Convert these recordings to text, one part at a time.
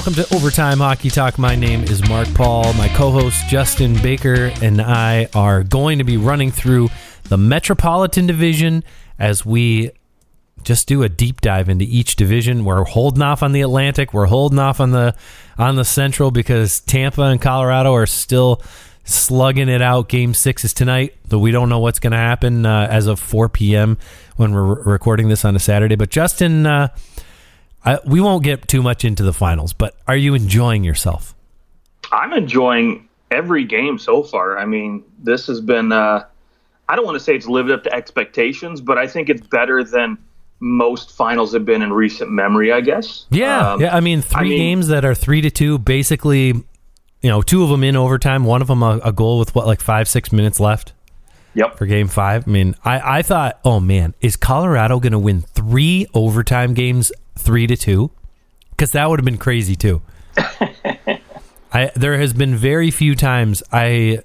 welcome to Overtime Hockey Talk. My name is Mark Paul. My co-host Justin Baker and I are going to be running through the Metropolitan division as we just do a deep dive into each division. We're holding off on the Atlantic. We're holding off on the Central because Tampa and Colorado are still slugging it out. Game 6 is tonight, though we don't know what's going to happen as of 4 p.m. when we're recording this on a Saturday. But Justin, we won't get too much into the finals, but are you enjoying yourself? I'm enjoying every game so far. I mean, this has been, I don't want to say it's lived up to expectations, but I think it's better than most finals have been in recent memory, I guess. Yeah. I mean, three games that are 3-2, basically, two of them in overtime, one of them a goal with 5-6 minutes left. Yep. For game 5. I mean, I thought, oh man, is Colorado going to win 3 overtime games 3-2? Because that would have been crazy too. There has been very few times. I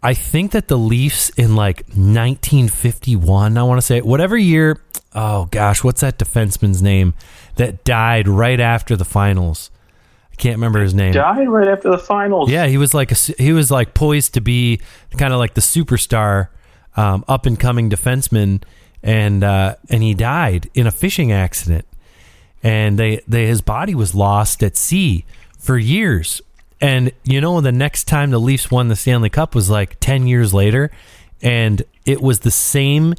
think that the Leafs in 1951, I want to say, whatever year. Oh gosh, what's that defenseman's name that died right after the finals? I can't remember his name. Died right after the finals. Yeah, he was poised to be kind of like the superstar, up and coming defenseman, and he died in a fishing accident, and his body was lost at sea for years. And the next time the Leafs won the Stanley Cup was 10 years later, and it was the same.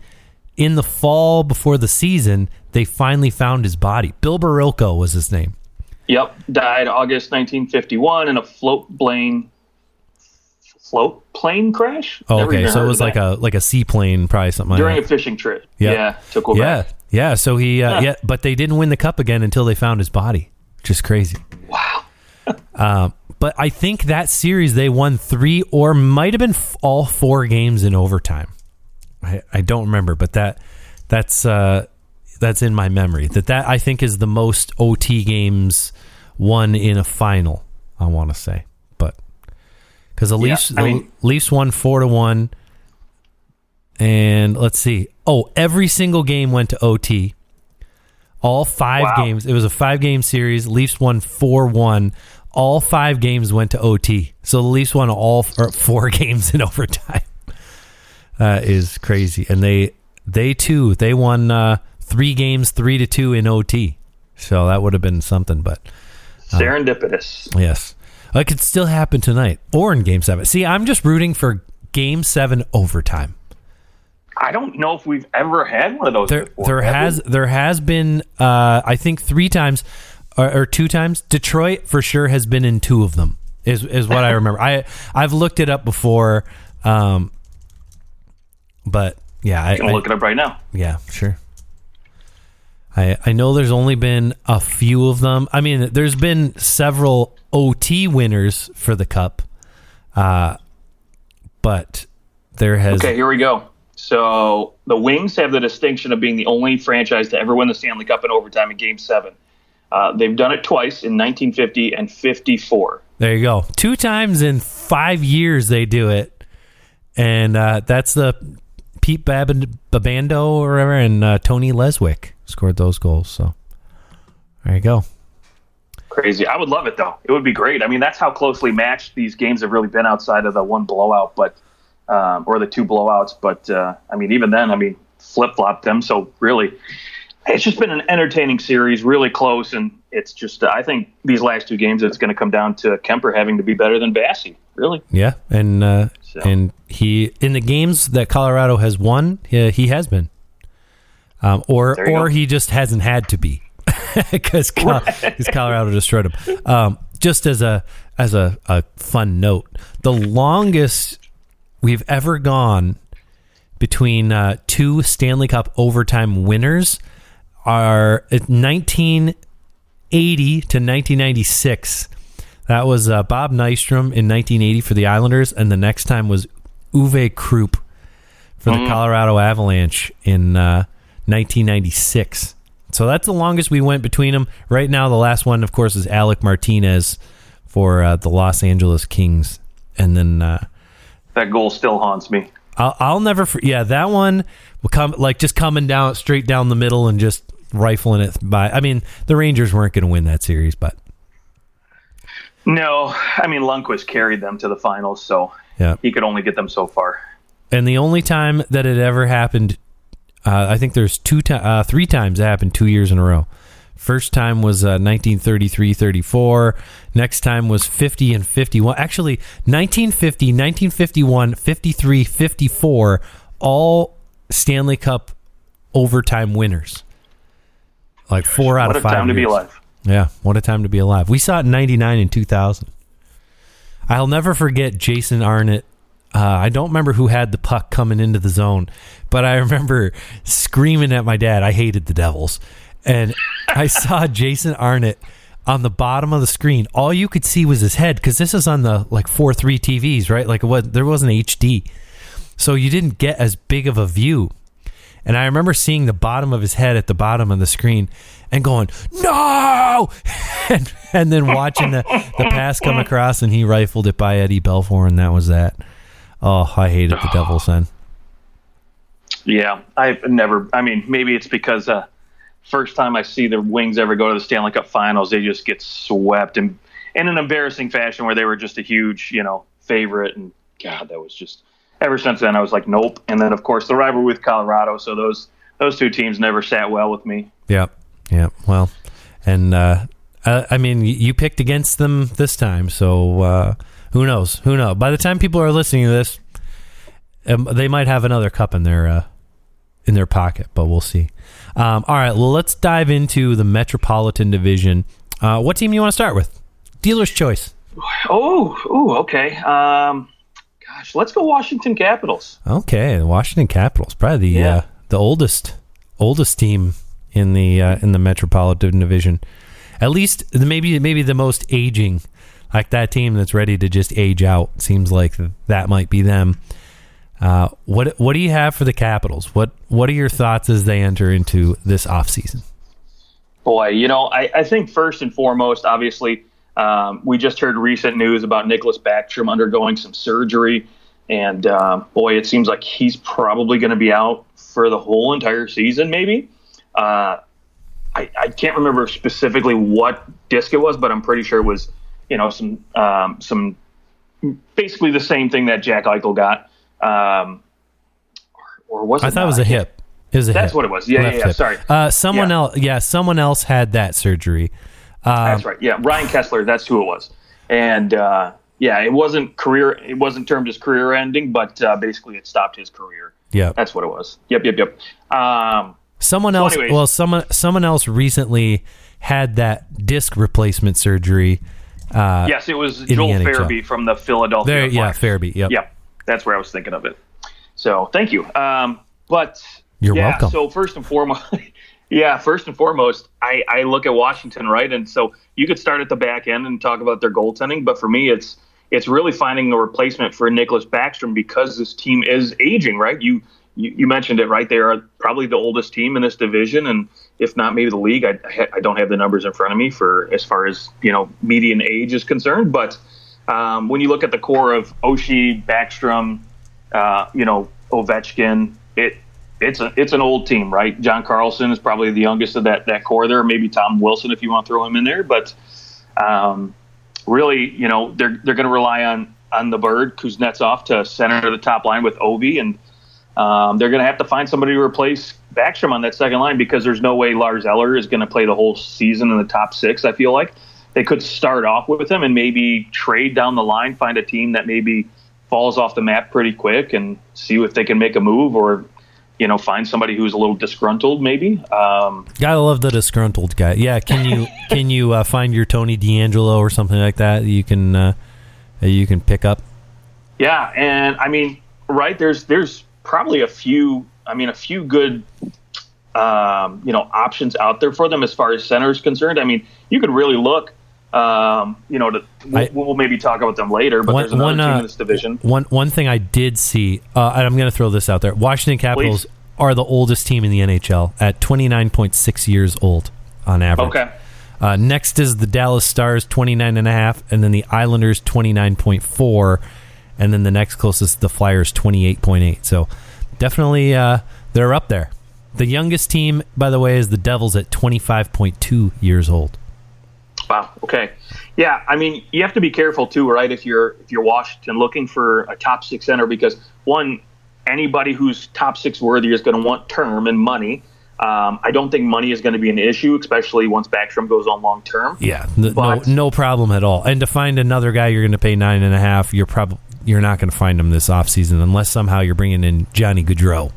In the fall before the season, they finally found his body. Bill Barilko was his name. Yep, died August 1951 in a float plane crash. Oh, okay, so it was like a seaplane, probably something during like a fishing trip. Yep. Yeah, to Quebec. Yeah. So he, but they didn't win the cup again until they found his body, which is crazy. Wow. But I think that series they won 3 or might have been all 4 games in overtime. I don't remember, but that's in my memory. That I think is the most OT games won in a final, I want to say. But because the Leafs won 4-1, and let's see. Oh, every single game went to OT. All 5 games. It was a 5-game series. Leafs won 4-1. All 5 games went to OT. So the Leafs won all 4 games in overtime. Is crazy. And they won 3 games 3-2 in OT. So that would have been something, but serendipitous. Yes. It could still happen tonight or in game 7. See, I'm just rooting for game 7 overtime. I don't know if we've ever had one of those before. There has been I think 3 times or 2 times. Detroit for sure has been in 2 of them. Is what I remember. I've looked it up before. But yeah, I can look it up right now. Yeah, sure. I know there's only been a few of them. I mean, there's been several OT winners for the Cup, but there has. Okay, here we go. So the Wings have the distinction of being the only franchise to ever win the Stanley Cup in overtime in Game 7. They've done it twice in 1950 and 54. There you go. 2 times in 5 years they do it, and that's the Pete Babando or whatever, and Tony Leswick scored those goals. So there you go. Crazy. I would love it, though. It would be great. I mean, that's how closely matched these games have really been outside of the one blowout, but or the 2 blowouts. But, I mean, even then, flip-flopped them. So really, it's just been an entertaining series, really close. And it's just, I think these last 2 games, it's going to come down to Kemper having to be better than Bassey, really. Yeah, and he, in the games that Colorado has won, he has been. Or he just hasn't had to be because Colorado destroyed him. Just as a fun note, the longest we've ever gone between 2 Stanley Cup overtime winners are 1980 to 1996. That was Bob Nystrom in 1980 for the Islanders, and the next time was Uwe Krupp for the Colorado Avalanche in 1996. So that's the longest we went between them. Right now, the last one, of course, is Alec Martinez for the Los Angeles Kings. And then that goal still haunts me. I'll never forget. That one will come just coming down straight down the middle and just rifling it by. I mean, the Rangers weren't going to win that series, but No, I mean, Lundqvist carried them to the finals, so he could only get them so far. And the only time that it ever happened, I think there's 3 times it happened 2 years in a row. First time was 1933-34. Next time was 50 and 51. Actually, 1950, 1951, 53, 54, all Stanley Cup overtime winners. Like 4 out of 5 years. What a time to be alive. Yeah, what a time to be alive. We saw it in 99 and 2000. I'll never forget Jason Arnott. I don't remember who had the puck coming into the zone, but I remember screaming at my dad. I hated the Devils. And I saw Jason Arnott on the bottom of the screen. All you could see was his head, because this is on the 4:3 TVs, right? There wasn't HD. So you didn't get as big of a view. And I remember seeing the bottom of his head at the bottom of the screen and going, no! and then watching the pass come across, and he rifled it by Eddie Belfour, and that was that. Oh, I hated the Devils then. Yeah, maybe it's because first time I see the Wings ever go to the Stanley Cup Finals, they just get swept in an embarrassing fashion where they were just a huge, favorite. And God, that was just, ever since then I was like, nope. And then of course the rivalry with Colorado. So those two teams never sat well with me. Yeah. Well, and you picked against them this time. So who knows? By the time people are listening to this, they might have another cup in their pocket, but we'll see. All right, well, let's dive into the Metropolitan Division. What team you want to start with? Dealer's choice. Okay. Let's go Washington Capitals. Okay, the Washington Capitals, probably the oldest team in the Metropolitan Division. At least maybe the most aging, like that team that's ready to just age out. Seems like that might be them. What do you have for the Capitals? What are your thoughts as they enter into this offseason? Boy, I think first and foremost, obviously, we just heard recent news about Nicklas Backstrom undergoing some surgery, and it seems like he's probably going to be out for the whole entire season, maybe. I can't remember specifically what disc it was, but I'm pretty sure it was, some basically the same thing that Jack Eichel got. Or was it? I thought it was a hip. That's what it was. Yeah. Sorry. Someone else had that surgery. That's right. Yeah, Ryan Kessler. That's who it was. And it wasn't termed as career ending, but basically it stopped his career. Yeah, that's what it was. Yep. Someone else recently had that disc replacement surgery. Yes, it was Joel Farabee from the Philadelphia Flyers. Farabee. Yep. That's where I was thinking of it. So thank you. But you're welcome. So first and foremost, I look at Washington, right? And so you could start at the back end and talk about their goaltending, but for me, it's really finding a replacement for Nicklas Backstrom, because this team is aging, right? You mentioned it, right? They are probably the oldest team in this division, and if not maybe the league. I don't have the numbers in front of me for as far as median age is concerned, but when you look at the core of Oshie, Backstrom, Ovechkin, it's an old team, right? John Carlson is probably the youngest of that core there. Maybe Tom Wilson if you want to throw him in there, but really, they're going to rely on the Bird, Kuznetsov, to center the top line with Ovi, and they're going to have to find somebody to replace Backstrom on that second line, because there's no way Lars Eller is going to play the whole season in the top six. I feel like they could start off with him and maybe trade down the line, find a team that maybe falls off the map pretty quick and see if they can make a move, or find somebody who's a little disgruntled maybe. Gotta love the disgruntled guy. Yeah, can you find your Tony D'Angelo or something like that you can pick up? Yeah, and right, there's probably a few good options out there for them as far as center is concerned. You could really look. We'll maybe talk about them later, but there's another team in this division. One thing I did see, and I'm going to throw this out there: Washington Capitals are the oldest team in the NHL at 29.6 years old on average. Okay. Next is the Dallas Stars, 29.5, and then the Islanders, 29.4, and then the next closest, the Flyers, 28.8. So definitely they're up there. The youngest team, by the way, is the Devils at 25.2 years old. Wow. Okay. Yeah, I mean, you have to be careful too, right? If you're Washington looking for a top six center, because one, anybody who's top six worthy is going to want term and money. I don't think money is going to be an issue, especially once Backstrom goes on long term. Yeah, no problem at all. And to find another guy you're going to pay $9.5, you're not going to find him this offseason unless somehow you're bringing in Johnny Gaudreau.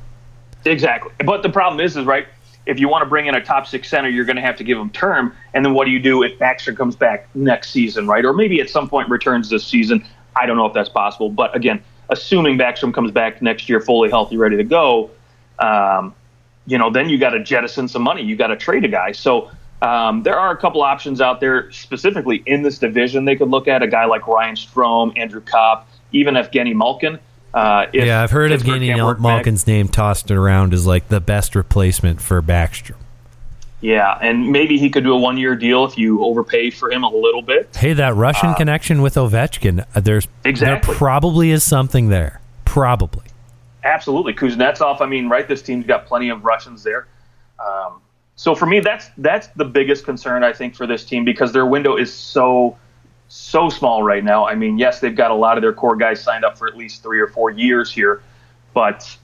Exactly, but the problem is right. If you want to bring in a top six center, you're going to have to give him term. And then what do you do if Backstrom comes back next season, right? Or maybe at some point returns this season. I don't know if that's possible. But again, assuming Backstrom comes back next year fully healthy, ready to go, then you got to jettison some money. You got to trade a guy. So there are a couple options out there specifically in this division they could look at. A guy like Ryan Strome, Andrew Kopp, even Evgeny Malkin. I've heard Evgeny Malkin's name tossed around as like the best replacement for Backstrom. Yeah, and maybe he could do a 1-year deal if you overpay for him a little bit. Hey, that Russian connection with Ovechkin, there probably is something there. Probably. Absolutely. Kuznetsov, I mean, right, this team's got plenty of Russians there. So for me, that's the biggest concern, I think, for this team, because their window is so small right now. I mean, yes, they've got a lot of their core guys signed up for at least 3 or 4 years here, but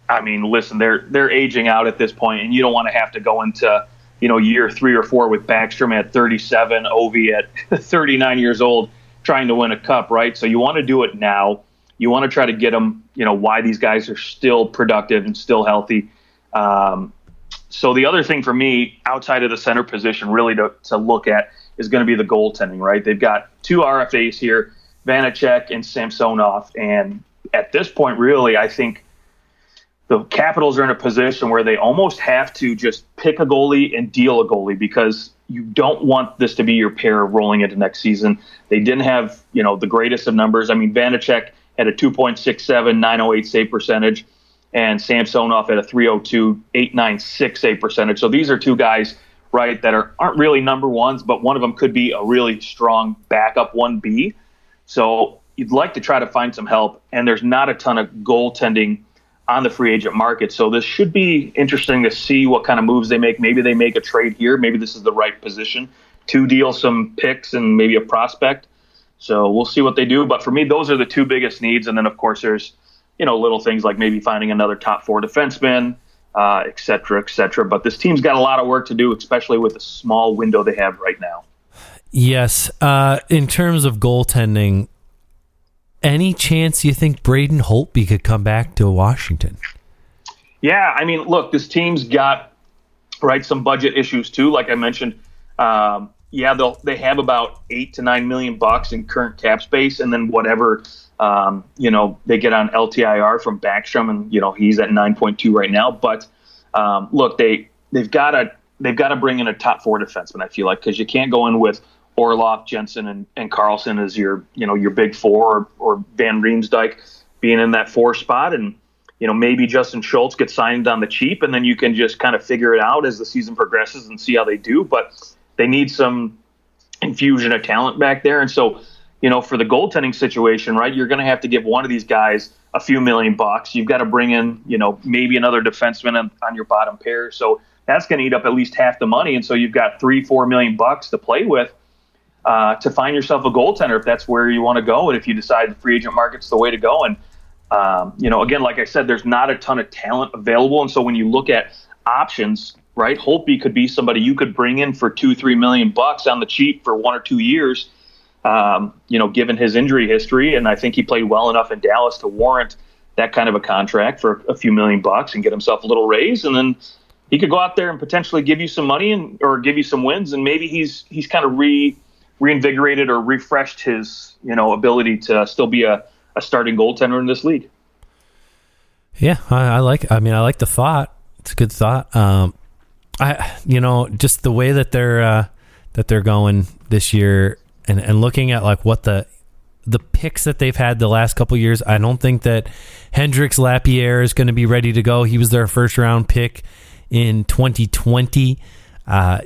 I mean, listen, they're aging out at this point, and you don't want to have to go into year 3 or 4 with Backstrom at 37, Ovi at 39 years old trying to win a cup, right? So you want to do it now. You want to try to get them, why these guys are still productive and still healthy. So the other thing for me, outside of the center position, really to look at is going to be the goaltending, right? They've got 2 RFAs here, Vanacek and Samsonov. And at this point, really, I think the Capitals are in a position where they almost have to just pick a goalie and deal a goalie, because you don't want this to be your pair rolling into next season. They didn't have, the greatest of numbers. I mean, Vanacek had a 2.67, 908 save percentage, and Samsonov at a 302, 896 save percentage. So these are 2 guys, right, that aren't really number ones, but one of them could be a really strong backup 1B. So you'd like to try to find some help, and there's not a ton of goaltending on the free agent market. So this should be interesting to see what kind of moves they make. Maybe they make a trade here. Maybe this is the right position to deal some picks and maybe a prospect. So we'll see what they do. But for me, those are the 2 biggest needs. And then, of course, there's, little things like maybe finding another top 4 defenseman, et cetera, et cetera. But this team's got a lot of work to do, especially with the small window they have right now. Yes. In terms of goaltending, any chance you think Braden Holtby could come back to Washington? Yeah, I mean, look, this team's got, some budget issues too. Like I mentioned, they have about $8 to $9 million in current cap space, and then whatever they get on LTIR from Backstrom, and he's at 9.2 right now. But look, they've got to bring in a top 4 defenseman, I feel like, because you can't go in with Orlov, Jensen, and Carlson as your big 4, or Van Riemsdyk being in that 4 spot, and maybe Justin Schultz gets signed on the cheap, and then you can just kind of figure it out as the season progresses and see how they do. But they need some infusion of talent back there, and so for the goaltending situation, right, you're going to have to give one of these guys a few $1 million. You've got to bring in maybe another defenseman on your bottom pair, so that's going to eat up at least half the money, and so you've got $3-4 million to play with. To find yourself a goaltender if that's where you want to go, and if you decide the free agent market's the way to go. And again, like I said, there's not a ton of talent available, and so when you look at options, right, Holtby could be somebody you could bring in for $2-3 million on the cheap for 1 or 2 years. Given his injury history, and I think he played well enough in Dallas to warrant that kind of a contract for a few $1 million and get himself a little raise, and then he could go out there and potentially give you some money or give you some wins, and maybe he's kind of reinvigorated or refreshed his ability to still be a starting goaltender in this league. Yeah, I like the thought. It's a good thought. Just the way that they're going this year, and looking at like what the picks that they've had the last couple of years, I don't think that Hendrix Lapierre is going to be ready to go. He was their first round pick in 2020.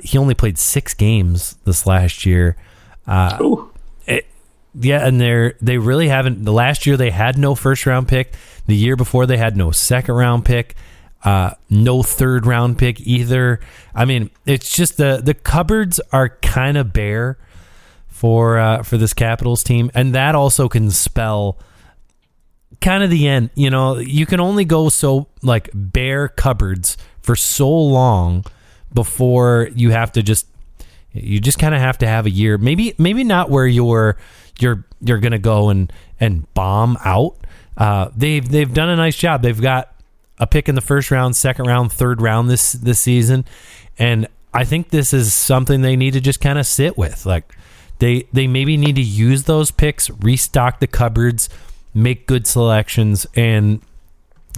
He only played 6 games this last year. And they really haven't. The last year they had no first round pick. The year before they had no second round pick, no third round pick either. I mean, it's just the cupboards are kind of bare for this Capitals team, and that also can spell kind of the end. You know, you can only go so like bare cupboards for so long before you have to just kind of have to have a year. Maybe not where you're gonna go and bomb out. They've done a nice job. They've got a pick in the first round, second round, third round this season, and I think this is something they need to just kind of sit with. Like they maybe need to use those picks, restock the cupboards, make good selections, and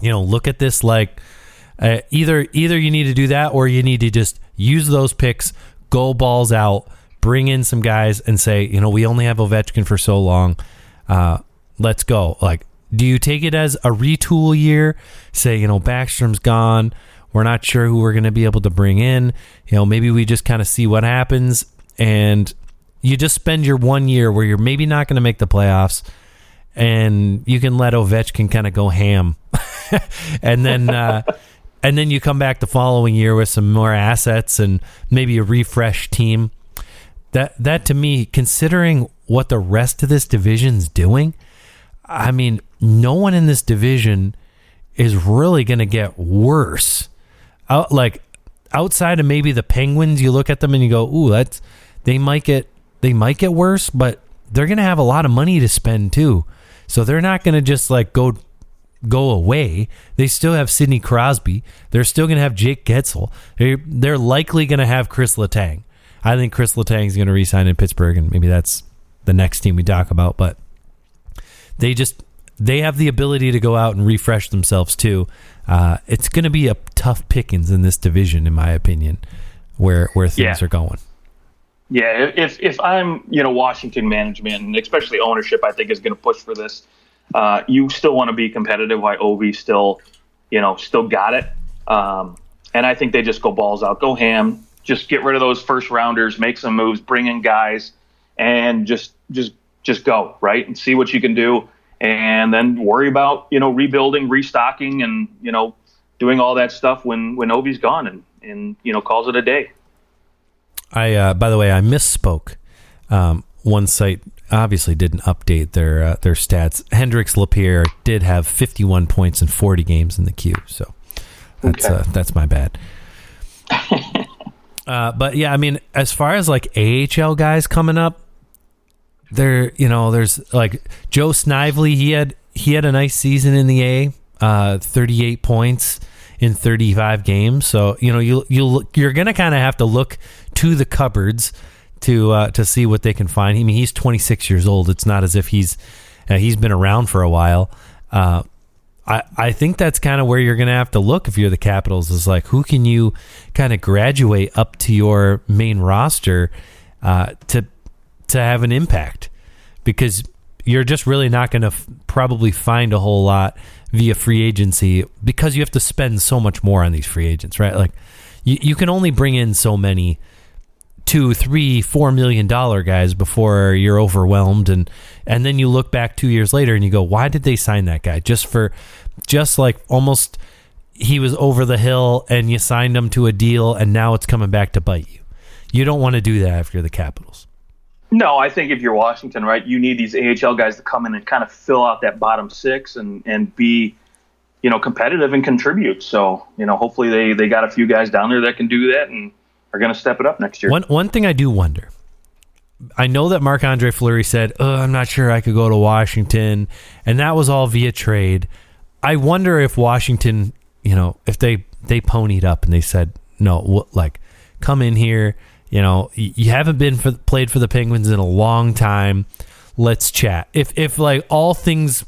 look at this like either you need to do that or you need to just use those picks, go balls out, bring in some guys, and say, we only have Ovechkin for so long. Let's go. Like, do you take it as a retool year? Say, Backstrom's gone. We're not sure who we're going to be able to bring in. Maybe we just kind of see what happens, and you just spend your 1 year where you're maybe not going to make the playoffs, and you can let Ovechkin kind of go ham, and then you come back the following year with some more assets and maybe a refreshed team. That to me, considering what the rest of this division's doing, I mean, no one in this division is really going to get worse. Outside of maybe the Penguins, you look at them and you go, "Ooh, they might get worse," but they're going to have a lot of money to spend too, so they're not going to just like go away. They still have Sidney Crosby. They're still going to have Jake Getzel. They're likely going to have Chris Letang. I think Chris Letang is going to re-sign in Pittsburgh, and maybe that's the next team we talk about. But they have the ability to go out and refresh themselves too. It's going to be a tough pickings in this division, in my opinion, where things are going. Yeah, if I'm Washington management and especially ownership, I think is going to push for this. You still want to be competitive. Why Ovi still got it, and I think they just go balls out, go ham, just get rid of those first rounders, make some moves, bring in guys, and just go right and see what you can do. And then worry about, rebuilding, restocking, and, doing all that stuff when Ovi's gone and calls it a day. By the way, I misspoke. One site obviously didn't update their stats. Hendrix Lapierre did have 51 points in 40 games in the queue. So that's my bad. But yeah, I mean, as far as like AHL guys coming up, there's like Joe Snively. He had a nice season in the A, 38 points in 35 games. So you're gonna kind of have to look to the cupboards to see what they can find. I mean, he's 26 years old. It's not as if he's been around for a while. I think that's kind of where you're gonna have to look if you're the Capitals. Is like, who can you kind of graduate up to your main roster to have an impact, because you're just really not going to probably find a whole lot via free agency, because you have to spend so much more on these free agents, right? Like you can only bring in so many $2, $3, $4 million guys before you're overwhelmed, and then you look back 2 years later and you go, why did they sign that guy? Just like almost he was over the hill and you signed him to a deal and now it's coming back to bite you. You don't want to do that if you're the Capitals. No, I think if you're Washington, right, you need these AHL guys to come in and kind of fill out that bottom six and be, competitive and contribute. So, hopefully they got a few guys down there that can do that and are going to step it up next year. One thing I do wonder, I know that Marc-Andre Fleury said, I'm not sure I could go to Washington, and that was all via trade. I wonder if Washington, if they ponied up and they said, no, come in here. You haven't played for the Penguins in a long time. Let's chat. If like all things,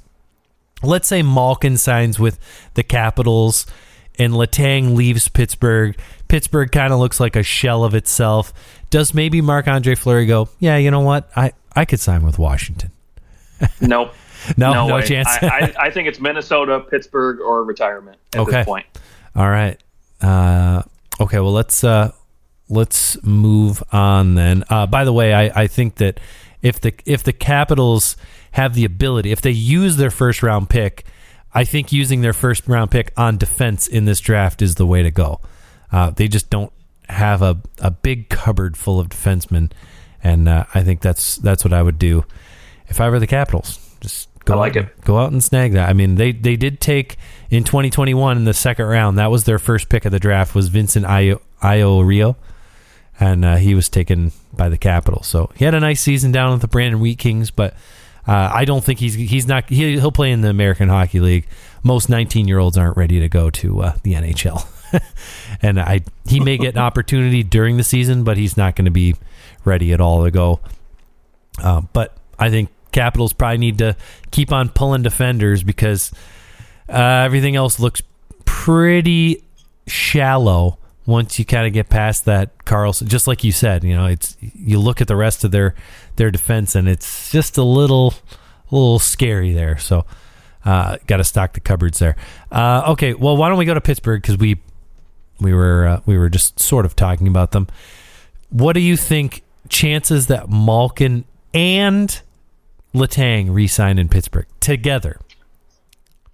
let's say Malkin signs with the Capitals and Letang leaves Pittsburgh. Pittsburgh kind of looks like a shell of itself. Does maybe Marc-Andre Fleury go, yeah, you know what? I could sign with Washington. Nope. No chance. I think it's Minnesota, Pittsburgh, or retirement at this point. All right. Okay. Well, let's move on then. By the way, I think that if the Capitals have the ability, if they use their first round pick, I think using their first round pick on defense in this draft is the way to go. They just don't have a big cupboard full of defensemen, And I think that's what I would do if I were the Capitals. Just go out and snag that. I mean, they did take in 2021 in the second round. That was their first pick of the draft, was Vincent Rio, and he was taken by the Capitals. So he had a nice season down with the Brandon Wheat Kings, but I don't think he'll play in the American Hockey League. Most 19-year-olds aren't ready to go to the NHL. And he may get an opportunity during the season, but he's not going to be ready at all to go. But I think Capitals probably need to keep on pulling defenders because everything else looks pretty shallow once you kind of get past that Carlson. Just like you said, you look at the rest of their defense and it's just a little scary there. So got to stock the cupboards there. Okay, well, why don't we go to Pittsburgh, because we were just sort of talking about them. What do you think chances that Malkin and Letang re-sign in Pittsburgh together?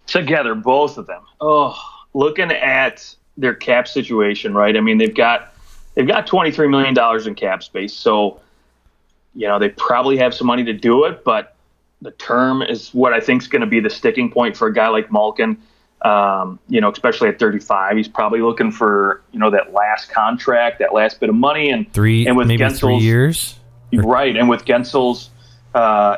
Together, both of them. Oh, looking at their cap situation, right? I mean, they've got $23 million in cap space, so they probably have some money to do it. But the term is what I think is going to be the sticking point for a guy like Malkin. Especially at 35, he's probably looking for that last contract, that last bit of money, and with maybe Gensel's, 3 years, right? And with Gensel's,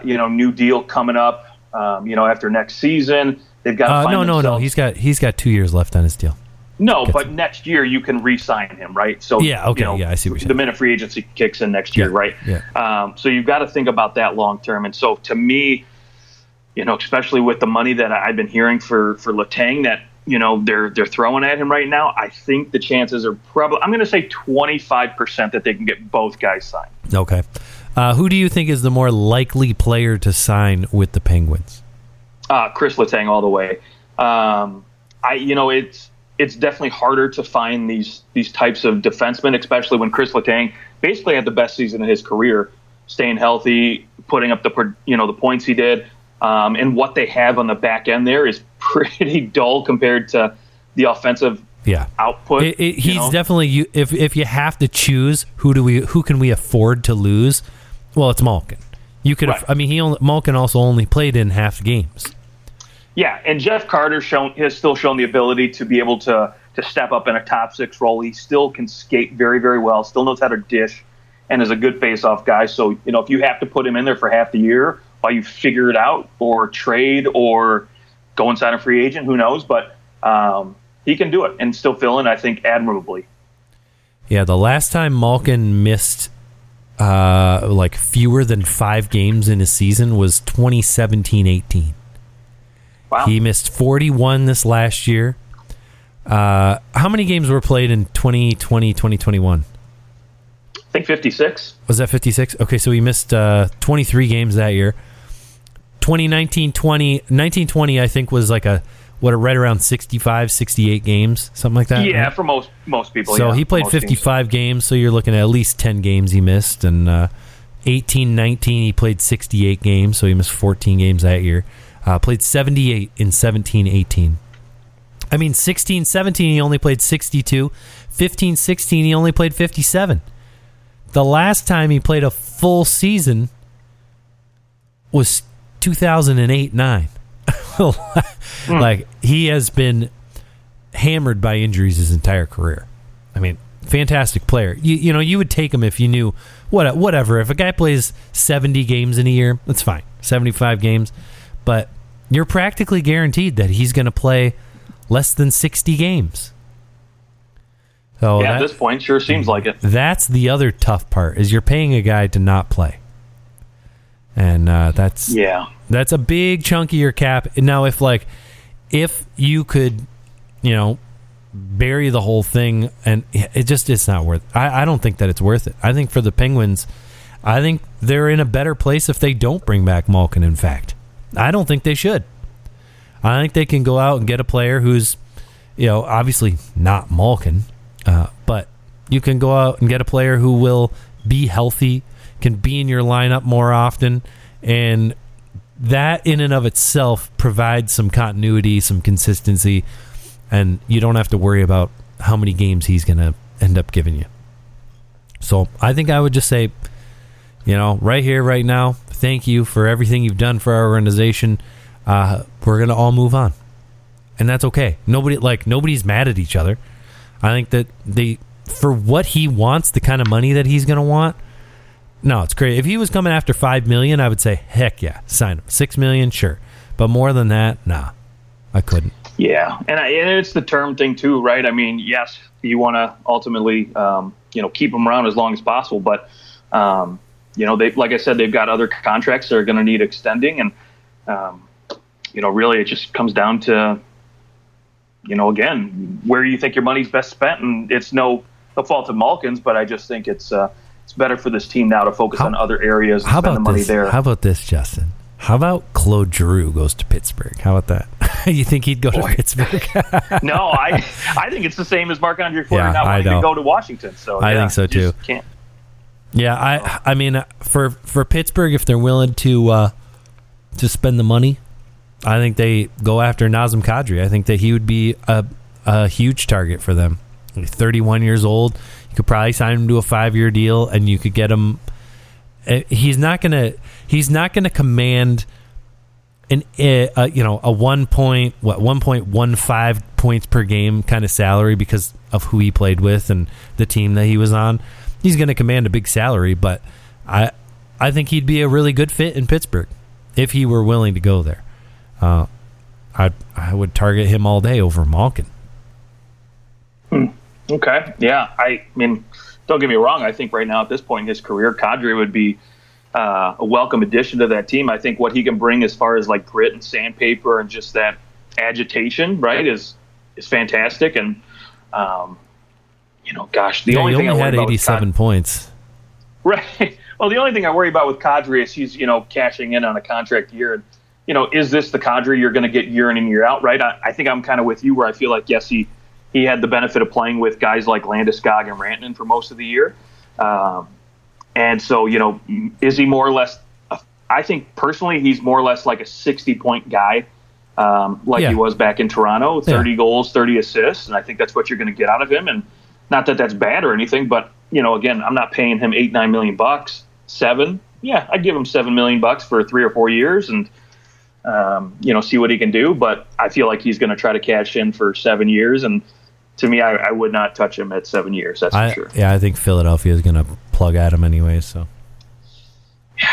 new deal coming up, after next season, they've got to no. He's got 2 years left on his deal. No, but next year you can re-sign him, right? So yeah, okay, I see what you're saying. The minute free agency kicks in next year, right? Yeah. So you've got to think about that long term, and so to me, especially with the money that I've been hearing for Letang that they're throwing at him right now, I think the chances are probably, I'm going to say 25% that they can get both guys signed. Okay. Who do you think is the more likely player to sign with the Penguins? Chris Letang all the way. It's definitely harder to find these types of defensemen, especially when Chris Letang basically had the best season of his career, staying healthy, putting up the points he did. And what they have on the back end there is pretty dull compared to the offensive output. He's definitely, if you have to choose who can we afford to lose, well, it's Malkin. You could, right. Malkin also only played in half the games. Yeah, and Jeff Carter has still shown the ability to be able to step up in a top six role. He still can skate very, very well, still knows how to dish, and is a good face-off guy. So, if you have to put him in there for half the year while you figure it out, or trade, or go inside a free agent, who knows? But he can do it and still fill in, I think, admirably. Yeah, the last time Malkin missed fewer than 5 games in a season was 2017-18. Wow. He missed 41 this last year. How many games were played in 2020-2021? I think 56. Was that 56? Okay, so he missed 23 games that year. 1920, I think, was right around 65, 68 games, something like that. Yeah, right? for most people. So yeah, he played 55 games, so you're looking at least 10 games he missed. And 18-19, he played 68 games, so he missed 14 games that year. Played 78 in 17-18. 16-17, he only played 62. 15-16, he only played 57. The last time he played a full season was 2008-9. He has been hammered by injuries his entire career. Fantastic player. You would take him if you knew whatever. If a guy plays 70 games in a year, that's fine. 75 games. But you're practically guaranteed that he's going to play less than 60 games. So at this point, sure seems like it. That's the other tough part, is you're paying a guy to not play. And that's a big chunk of your cap. Now, if you could, bury the whole thing, and it's not worth it. I don't think that it's worth it. I think for the Penguins, I think they're in a better place if they don't bring back Malkin, in fact. I don't think they should. I think they can go out and get a player who's, obviously not Malkin, but you can go out and get a player who will be healthy, can be in your lineup more often, and that in and of itself provides some continuity, some consistency, and you don't have to worry about how many games he's going to end up giving you. So I think I would just say, right here, right now, thank you for everything you've done for our organization. We're going to all move on. And that's okay. Nobody's mad at each other. I think that for what he wants, the kind of money that he's going to want, no, it's great. If he was coming after $5 million, I would say, heck yeah, sign him. $6 million, sure. But more than that, nah, I couldn't. Yeah, and it's the term thing too, right? I mean, yes, you want to ultimately, keep them around as long as possible, but they, like I said, they've got other contracts that are going to need extending, and really, it just comes down to, again, where you think your money's best spent, and it's no fault of Malkin's, but I just think it's better for this team now to focus on other areas and spend the money there. How about this, Justin? How about Claude Giroux goes to Pittsburgh? How about that? You think he'd go to Pittsburgh? No, I think it's the same as Marc-Andre Fleury not wanting to go to Washington. So I think so too. Can't. Yeah, I mean, for Pittsburgh, if they're willing to spend the money, I think they go after Nazem Kadri. I think that he would be a huge target for them. He's 31 years old. You could probably sign him to a 5-year deal, and you could get him. He's not gonna command a 1.15 points per game kind of salary because of who he played with and the team that he was on. He's going to command a big salary, but I think he'd be a really good fit in Pittsburgh if he were willing to go there. I would target him all day over Malkin. Okay. Yeah. I mean, don't get me wrong. I think right now at this point in his career, Kadri would be a welcome addition to that team. I think what he can bring as far as like grit and sandpaper and just that agitation, right, is fantastic. And, the only thing I worry had about 87 points. Right. Well, the only thing I worry about with Kadri is he's, cashing in on a contract year. And, is this the Kadri you're going to get year in and year out, right? I think I'm kind of with you where I feel like, yes, he had the benefit of playing with guys like Landeskog and Rantanen for most of the year. And so, is he more or less I think personally he's more or less like a 60-point guy, he was back in Toronto, 30 goals, 30 assists. And I think that's what you're going to get out of him. And not that that's bad or anything, but, again, I'm not paying him $8-9 million, $7. Yeah, I'd give him $7 million for 3 or 4 years and, see what he can do. But I feel like he's going to try to cash in for 7 years. And to me, I would not touch him at 7 years. That's for sure. Yeah, I think Philadelphia is going to plug at him anyway. So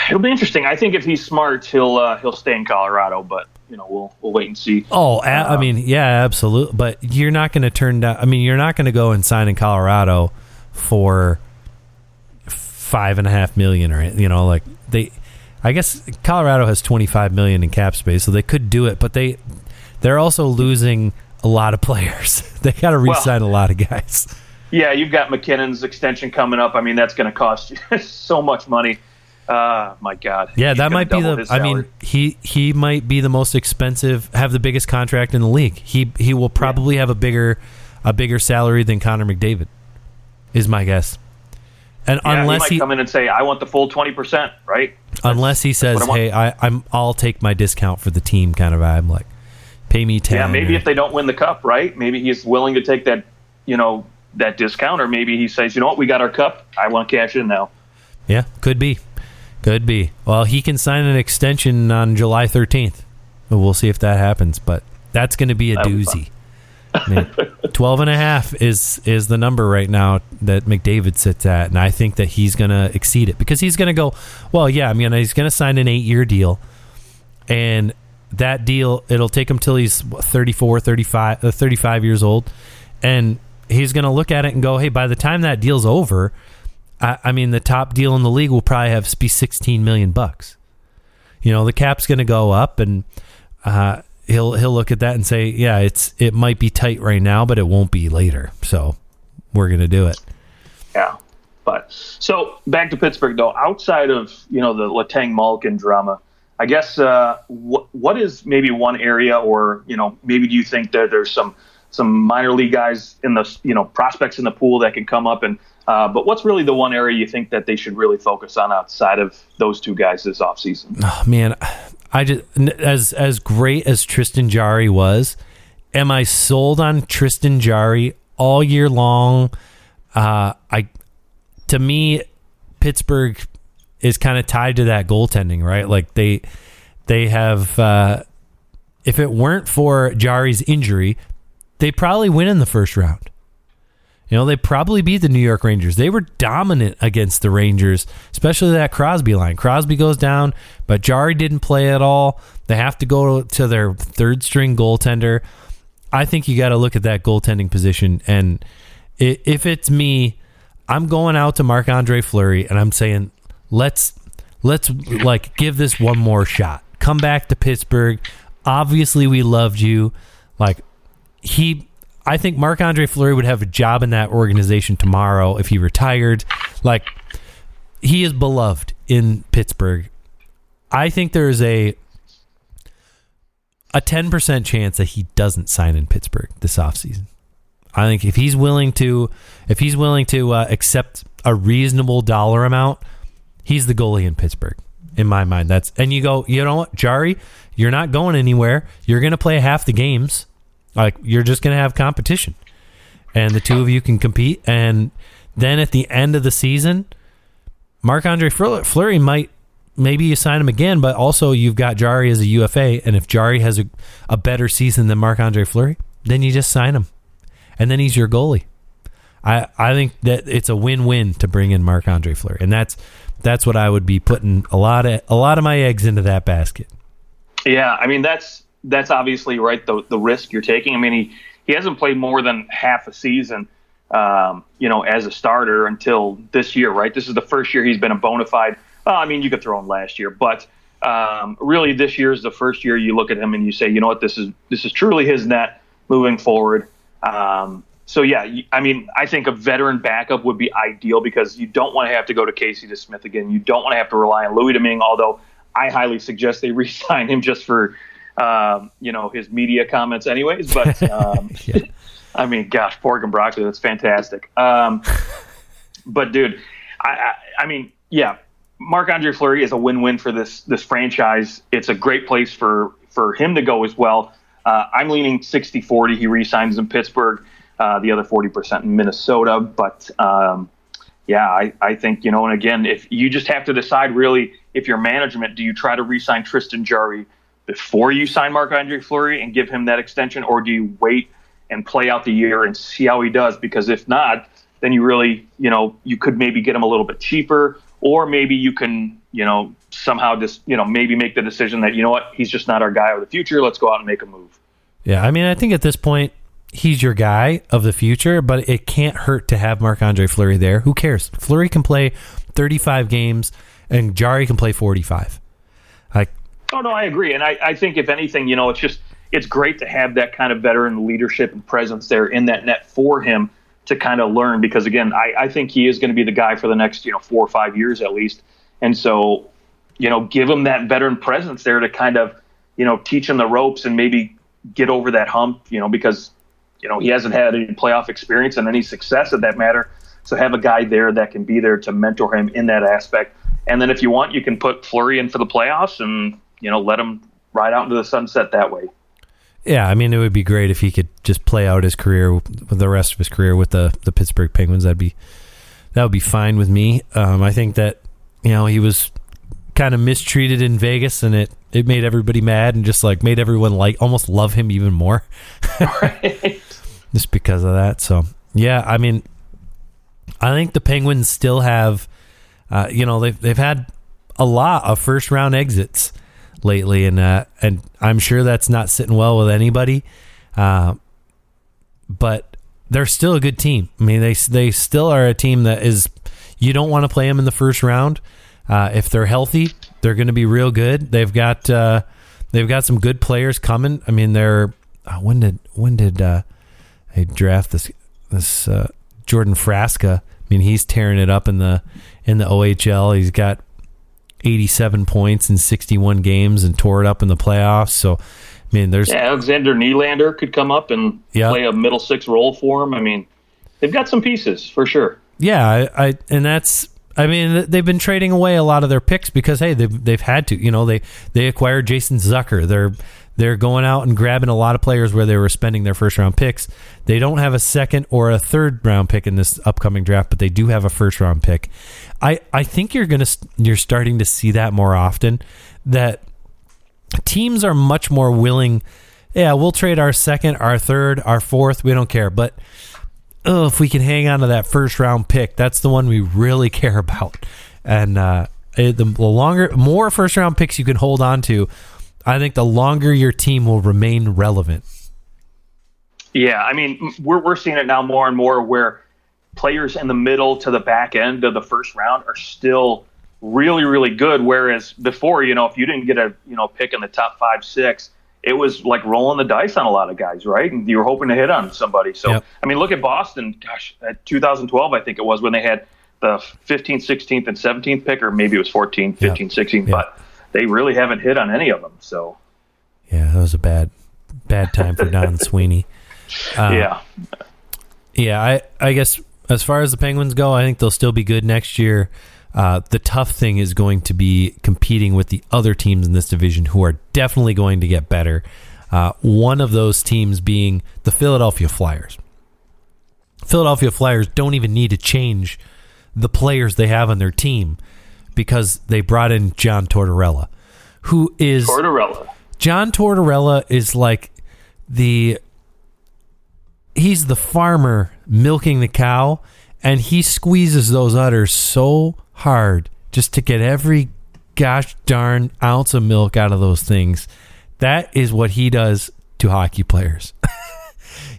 it'll be interesting. I think if he's smart, he'll stay in Colorado. But we'll wait and see. Oh, absolutely. But you're not going to turn down. I mean, you're not going to go and sign in Colorado for $5.5 million or I guess Colorado has $25 million in cap space, so they could do it. But they're also losing a lot of players. They got to re-sign a lot of guys. Yeah, you've got McKinnon's extension coming up. I mean, that's going to cost you so much money. My God. Yeah, that might be he might be the most expensive, have the biggest contract in the league. He will probably have a bigger salary than Connor McDavid, is my guess. And unless he might come in and say, I want the full 20%, right? Unless he says, hey, I'll take my discount for the team kind of vibe, like pay me 10. Yeah, maybe if they don't win the cup, right? Maybe he's willing to take that, that discount, or maybe he says, you know what, we got our cup. I want to cash in now. Yeah, could be. Well, he can sign an extension on July 13th. We'll see if that happens, but that's going to be a doozy. 12.5 is the number right now that McDavid sits at, and I think that he's going to exceed it because he's going to go, he's going to sign an 8-year deal, and that deal, it'll take him till he's 34, 35 years old, and he's going to look at it and go, hey, by the time that deal's over, the top deal in the league will probably be $16 million. The cap's going to go up, and he'll look at that and say, yeah, it might be tight right now, but it won't be later. So we're going to do it. Yeah. But so back to Pittsburgh though, outside of, the Letang Malkin drama, I guess, what is maybe one area, or, maybe do you think that there's some minor league guys in the, prospects in the pool that can come up and, but what's really the one area you think that they should really focus on outside of those two guys this offseason? Oh, man, I just as great as Tristan Jarry was, am I sold on Tristan Jarry all year long? To me, Pittsburgh is kind of tied to that goaltending, right? Like they have. If it weren't for Jari's injury, they probably win in the first round. They probably beat the New York Rangers. They were dominant against the Rangers, especially that Crosby line. Crosby goes down, but Jari didn't play at all. They have to go to their third string goaltender. I think you got to look at that goaltending position, and if it's me, I'm going out to Marc-Andre Fleury, and I'm saying, let's like give this one more shot. Come back to Pittsburgh. Obviously, we loved you. Like I think Marc-Andre Fleury would have a job in that organization tomorrow if he retired. Like, he is beloved in Pittsburgh. I think there is a 10% chance that he doesn't sign in Pittsburgh this offseason. I think if he's willing to accept a reasonable dollar amount, he's the goalie in Pittsburgh. In my mind, and you go, you know what, Jari, you're not going anywhere. You're going to play half the games. Like, you're just going to have competition, and the two of you can compete. And then at the end of the season, Marc-Andre Fleury maybe you sign him again, but also you've got Jari as a UFA. And if Jari has a better season than Marc-Andre Fleury, then you just sign him, and then he's your goalie. I think that it's a win-win to bring in Marc-Andre Fleury, and that's what I would be putting a lot of my eggs into that basket. Yeah, I mean that's obviously right. The risk you're taking. I mean he hasn't played more than half a season, as a starter until this year. Right, this is the first year he's been a bona fide. I mean, you could throw him last year, but really this year is the first year you look at him and you say, you know what, this is truly his net moving forward. So, yeah, I mean, I think a veteran backup would be ideal because you don't want to have to go to Casey DeSmith again. You don't want to have to rely on Louis Domingue, although I highly suggest they re-sign him just for, his media comments anyways. But, yeah. I mean, gosh, pork and broccoli, that's fantastic. But, dude, I mean, yeah, Marc-Andre Fleury is a win-win for this franchise. It's a great place for him to go as well. I'm leaning 60-40. He re-signs in Pittsburgh. The other 40% in Minnesota. But, I think, and again, if you just have to decide really, if you're management, do you try to re-sign Tristan Jarry before you sign Marc-Andre Fleury and give him that extension, or do you wait and play out the year and see how he does? Because if not, then you really, you could maybe get him a little bit cheaper, or maybe you can, somehow just, maybe make the decision that, you know what, he's just not our guy of the future. Let's go out and make a move. Yeah, I mean, I think at this point, he's your guy of the future, but it can't hurt to have Marc-Andre Fleury there. Who cares? Fleury can play 35 games, and Jarry can play 45. Oh, no, I agree. And I think, if anything, it's great to have that kind of veteran leadership and presence there in that net for him to kind of learn, because, again, I think he is going to be the guy for the next, 4 or 5 years at least. And so, give him that veteran presence there to kind of, teach him the ropes and maybe get over that hump, because he hasn't had any playoff experience and any success at that matter. So have a guy there that can be there to mentor him in that aspect. And then if you want, you can put Fleury in for the playoffs and, let him ride out into the sunset that way. Yeah, I mean, it would be great if he could just play out his career, with the rest of his career with the Pittsburgh Penguins. That would be fine with me. I think that, he was kind of mistreated in Vegas, and it made everybody mad and just made everyone almost love him even more. Right. Just because of that. So, yeah, I mean, I think the Penguins still have, they've had a lot of first round exits lately, and I'm sure that's not sitting well with anybody. But they're still a good team. I mean, they still are a team that is, you don't want to play them in the first round. If they're healthy, they're going to be real good. They've got some good players coming. I mean, they're when did they draft this Jordan Frasca? I mean, he's tearing it up in the OHL. He's got 87 points in 61 games and tore it up in the playoffs. So, I mean, there's Alexander Nylander could come up and play a middle six role for him. I mean, they've got some pieces for sure. Yeah, they've been trading away a lot of their picks because, hey, they've had to. They acquired Jason Zucker. They're going out and grabbing a lot of players where they were spending their first-round picks. They don't have a second or a third-round pick in this upcoming draft, but they do have a first-round pick. I think you're starting to see that more often, that teams are much more willing. Yeah, we'll trade our second, our third, our fourth. We don't care. But if we can hang on to that first-round pick, that's the one we really care about. And the more first-round picks you can hold on to, I think the longer your team will remain relevant. Yeah, I mean, we're seeing it now more and more where players in the middle to the back end of the first round are still really, really good. Whereas before, if you didn't get a pick in the top 5, 6, it was like rolling the dice on a lot of guys, right? And you were hoping to hit on somebody. So, yep. I mean, look at Boston. Gosh, at 2012, I think it was when they had the 15th, 16th, and 17th pick, or maybe it was 14, 15, 16, but they really haven't hit on any of them. So, yeah, that was a bad time for Don Sweeney. I guess as far as the Penguins go, I think they'll still be good next year. The tough thing is going to be competing with the other teams in this division who are definitely going to get better. One of those teams being the Philadelphia Flyers. Philadelphia Flyers don't even need to change the players they have on their team because they brought in John Tortorella, who is... John Tortorella is like he's the farmer milking the cow, and he squeezes those udders so hard just to get every gosh darn ounce of milk out of those things. That is what he does to hockey players.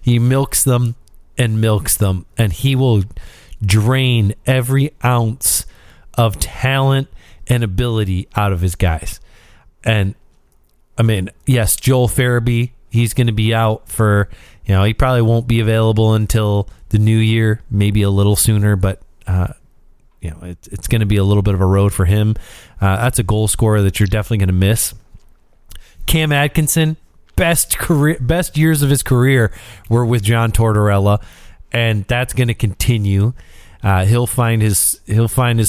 He milks them, and he will drain every ounce of talent and ability out of his guys. And I mean, yes, Joel Farabee, he's going to be out for, he probably won't be available until the new year, maybe a little sooner, but it's going to be a little bit of a road for him. That's a goal scorer that you're definitely going to miss. Cam Atkinson, best years of his career were with John Tortorella, and that's going to continue. He'll find his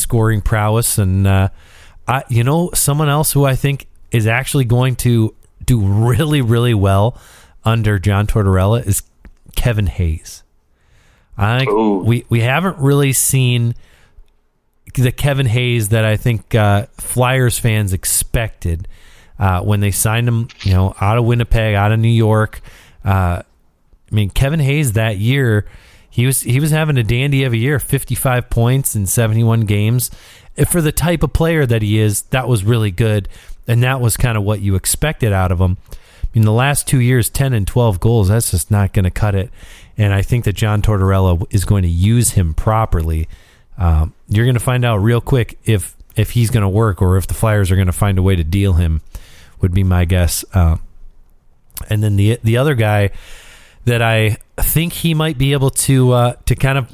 scoring prowess, and someone else who I think is actually going to do really, really well under John Tortorella is Kevin Hayes. I think we haven't really seen the Kevin Hayes that I think Flyers fans expected when they signed him, out of Winnipeg, out of New York. Kevin Hayes that year, he was having a dandy of a year, 55 points in 71 games. For the type of player that he is, that was really good, and that was kind of what you expected out of him. The last 2 years, 10 and 12 goals, that's just not going to cut it. And I think that John Tortorella is going to use him properly. You're going to find out real quick if he's going to work or if the Flyers are going to find a way to deal him, would be my guess. And then the other guy that I think he might be able to kind of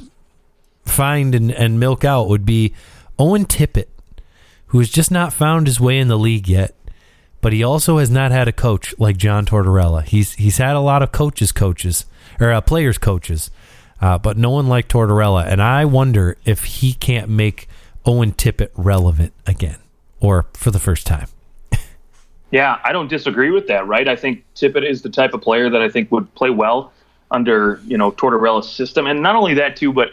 find and milk out would be Owen Tippett, who has just not found his way in the league yet. But he also has not had a coach like John Tortorella. He's had a lot of players' coaches, but no one like Tortorella. And I wonder if he can't make Owen Tippett relevant again, or for the first time. Yeah, I don't disagree with that, right? I think Tippett is the type of player that I think would play well under, Tortorella's system. And not only that, too, but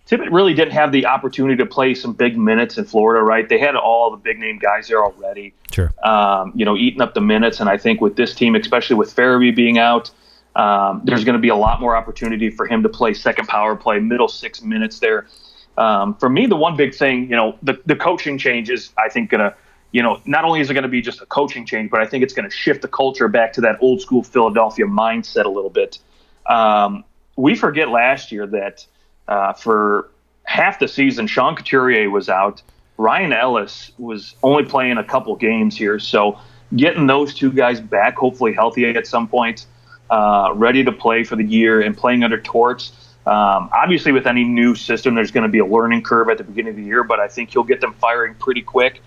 Tippett really didn't have the opportunity to play some big minutes in Florida, right? They had all the big-name guys there already, sure. Eating up the minutes. And I think with this team, especially with Farabee being out, there's going to be a lot more opportunity for him to play second power play, middle 6 minutes there. For me, the one big thing, the coaching change is, I think, going to, not only is it going to be just a coaching change, but I think it's going to shift the culture back to that old-school Philadelphia mindset a little bit. We forget last year that for half the season, Sean Couturier was out. Ryan Ellis was only playing a couple games here. So getting those two guys back, hopefully healthy at some point, ready to play for the year and playing under Torts. Obviously, with any new system, there's going to be a learning curve at the beginning of the year, but I think you'll get them firing pretty quick.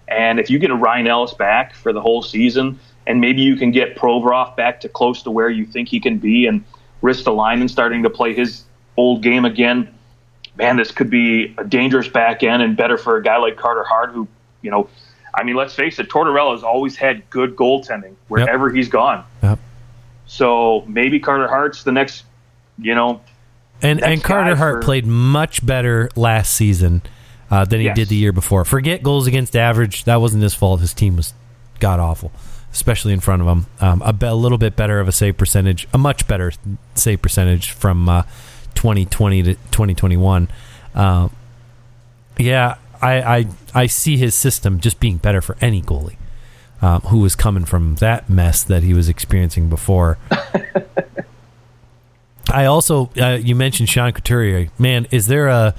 And if you get a Ryan Ellis back for the whole season, and maybe you can get Provorov back to close to where you think he can be, and Ristolainen starting to play his old game again, man, this could be a dangerous back end and better for a guy like Carter Hart, who, I mean, let's face it, Tortorella's always had good goaltending wherever he's gone. Yep. So maybe Carter Hart's the next, And Carter Hart played much better last season than he did the year before. Forget goals against average. That wasn't his fault. His team was god-awful, especially in front of him. A little bit better of a save percentage, a much better save percentage from 2020 to 2021. I see his system just being better for any goalie who was coming from that mess that he was experiencing before. I also you mentioned Sean Couturier. Man, is there a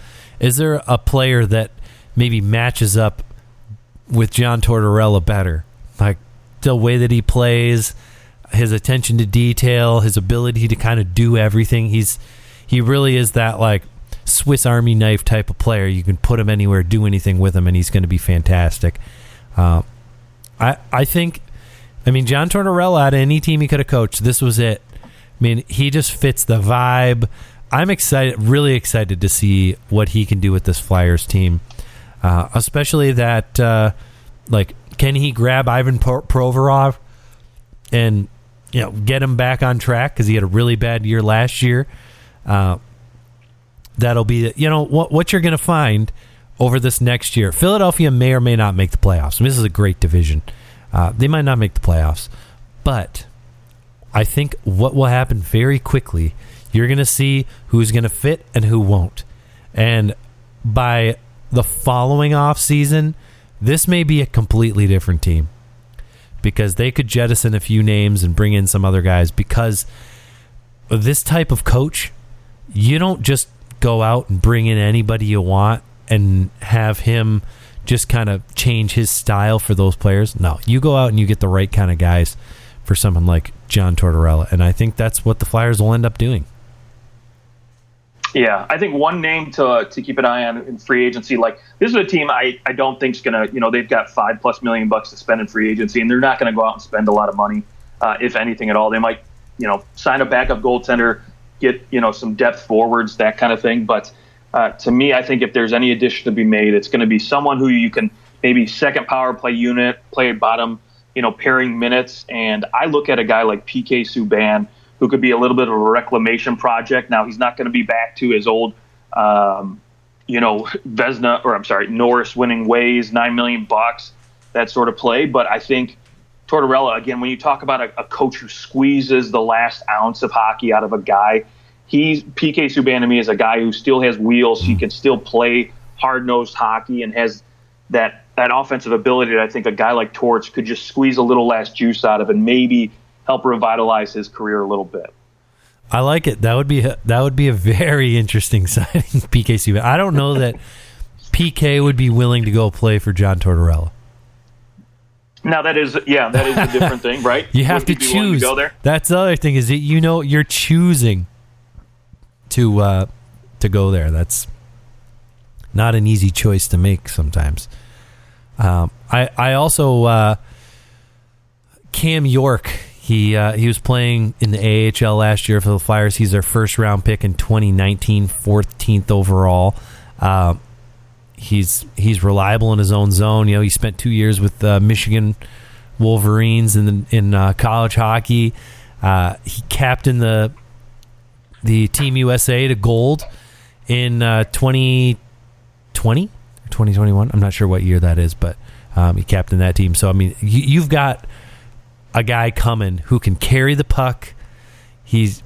player that maybe matches up with John Tortorella better? Like the way that he plays, his attention to detail, his ability to kind of do everything. He really is that like Swiss Army knife type of player. You can put him anywhere, do anything with him, and he's going to be fantastic. I think, John Tortorella, out of any team he could have coached, this was it. He just fits the vibe. I'm really excited to see what he can do with this Flyers team, especially that, can he grab Ivan Provorov and get him back on track because he had a really bad year last year. That'll be what you're going to find over this next year. Philadelphia may or may not make the playoffs. This is a great division. They might not make the playoffs, but I think what will happen very quickly, you're going to see who's going to fit and who won't. And by the following offseason, this may be a completely different team because they could jettison a few names and bring in some other guys because this type of coach, you don't just go out and bring in anybody you want and have him just kind of change his style for those players. No, you go out and you get the right kind of guys for someone like John Tortorella, and I think that's what the Flyers will end up doing. Yeah, I think one name to keep an eye on in free agency, like this is a team I don't think is going to, they've got $5+ million to spend in free agency, and they're not going to go out and spend a lot of money, if anything at all. They might, sign a backup goaltender, get, some depth forwards, that kind of thing. But to me, I think if there's any addition to be made, it's going to be someone who you can maybe second power play unit, play bottom, pairing minutes. And I look at a guy like PK Subban, who could be a little bit of a reclamation project. Now, he's not going to be back to his old, Norris winning ways, $9 million, that sort of play. But I think Tortorella, again, when you talk about a coach who squeezes the last ounce of hockey out of a guy, PK Subban to me is a guy who still has wheels. He can still play hard-nosed hockey and has that offensive ability that I think a guy like Torts could just squeeze a little last juice out of and maybe help revitalize his career a little bit. I like it. That would be a very interesting signing, PK Subban. I don't know that PK would be willing to go play for John Tortorella. Now that is a different thing, right? You have to choose. To go there? That's the other thing is that you're choosing to go there. That's not an easy choice to make sometimes. I also Cam York. He was playing in the AHL last year for the Flyers. He's their first round pick in 2019, 14th overall. He's reliable in his own zone. He spent 2 years with Michigan Wolverines in college hockey. He captained the Team USA to gold in 2020 or 2021. I'm not sure what year that is, but he captained that team. So you've got a guy coming who can carry the puck. He's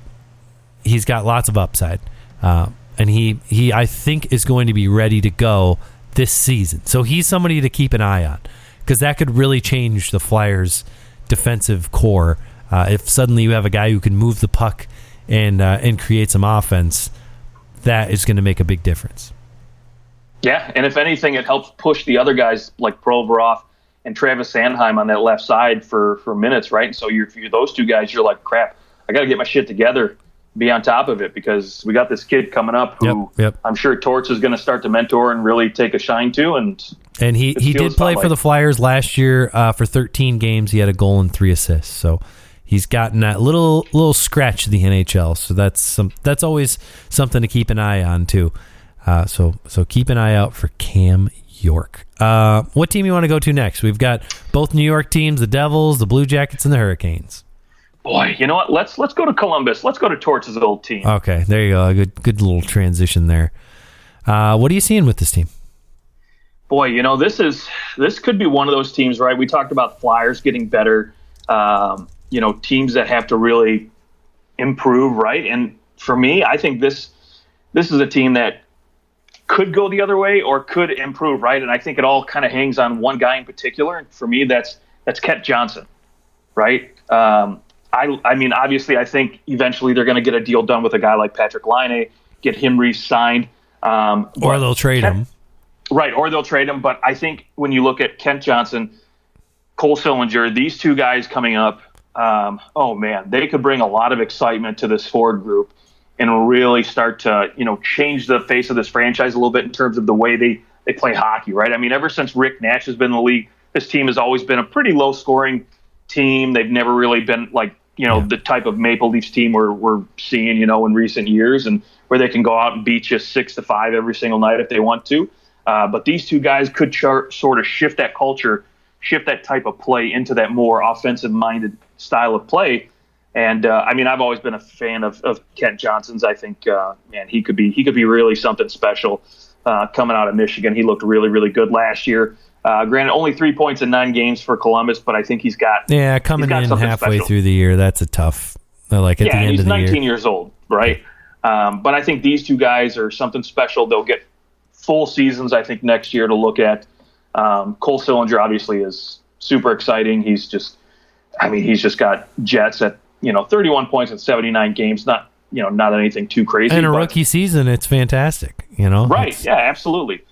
got lots of upside. And he I think is going to be ready to go this season. So he's somebody to keep an eye on because that could really change the Flyers' defensive core. If suddenly you have a guy who can move the puck and create some offense, that is going to make a big difference. Yeah, and if anything, it helps push the other guys like Provorov and Travis Sanheim on that left side for minutes, right? And so you're those two guys, you're like, crap, I got to get my shit together, be on top of it because we got this kid coming up who I'm sure Torts is going to start to mentor and really take a shine to. And he did play for the Flyers last year for 13 games. He had a goal and 3 assists. So he's gotten that little scratch to the NHL. So that's always something to keep an eye on too. So keep an eye out for Cam York. What team you want to go to next? We've got both New York teams, the Devils, the Blue Jackets, and the Hurricanes. Boy, you know what? Let's go to Columbus. Let's go to Torch's old team. Okay, there you go. A good little transition there. What are you seeing with this team? Boy, you know, this could be one of those teams, right? We talked about Flyers getting better. You know, teams that have to really improve, right? And for me, I think this is a team that could go the other way or could improve, right? And I think it all kind of hangs on one guy in particular. And for me, that's Kent Johnson, right? I mean, obviously, I think eventually they're going to get a deal done with a guy like Patrick Laine, get him re-signed. Or they'll trade him. Right, or they'll trade him. But I think when you look at Kent Johnson, Cole Sillinger, these two guys coming up, oh, man, they could bring a lot of excitement to this forward group and really start to, you know, change the face of this franchise a little bit in terms of the way they play hockey, right? I mean, ever since Rick Nash has been in the league, this team has always been a pretty low-scoring team. They've never really been like, you know, the type of Maple Leafs team we're seeing, you know, in recent years, and where they can go out and beat you 6-5 every single night if they want to. But these two guys could sort of shift that culture, shift that type of play into that more offensive-minded style of play. And I mean, I've always been a fan of Kent Johnson's. I think, man, he could be really something special coming out of Michigan. He looked really, really good last year. Granted, only 3 points in 9 games for Columbus, but I think he's got coming in halfway special through the year. That's a tough, like at the end of the year. He's 19 years old, right? But I think these two guys are something special. They'll get full seasons, I think, next year to look at. Cole Sillinger obviously is super exciting. He's just got Jets at, you know, 31 points in 79 games. Not anything too crazy. And a rookie season, it's fantastic, you know? Right, yeah, absolutely.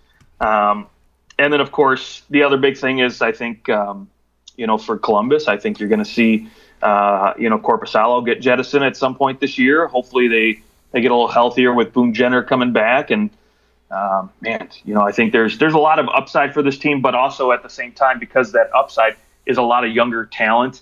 And then, of course, the other big thing is, I think, you know, for Columbus, I think you're going to see, you know, Korpisalo get jettisoned at some point this year. Hopefully they get a little healthier with Boone Jenner coming back. And, man, you know, I think there's a lot of upside for this team, but also at the same time, because that upside is a lot of younger talent,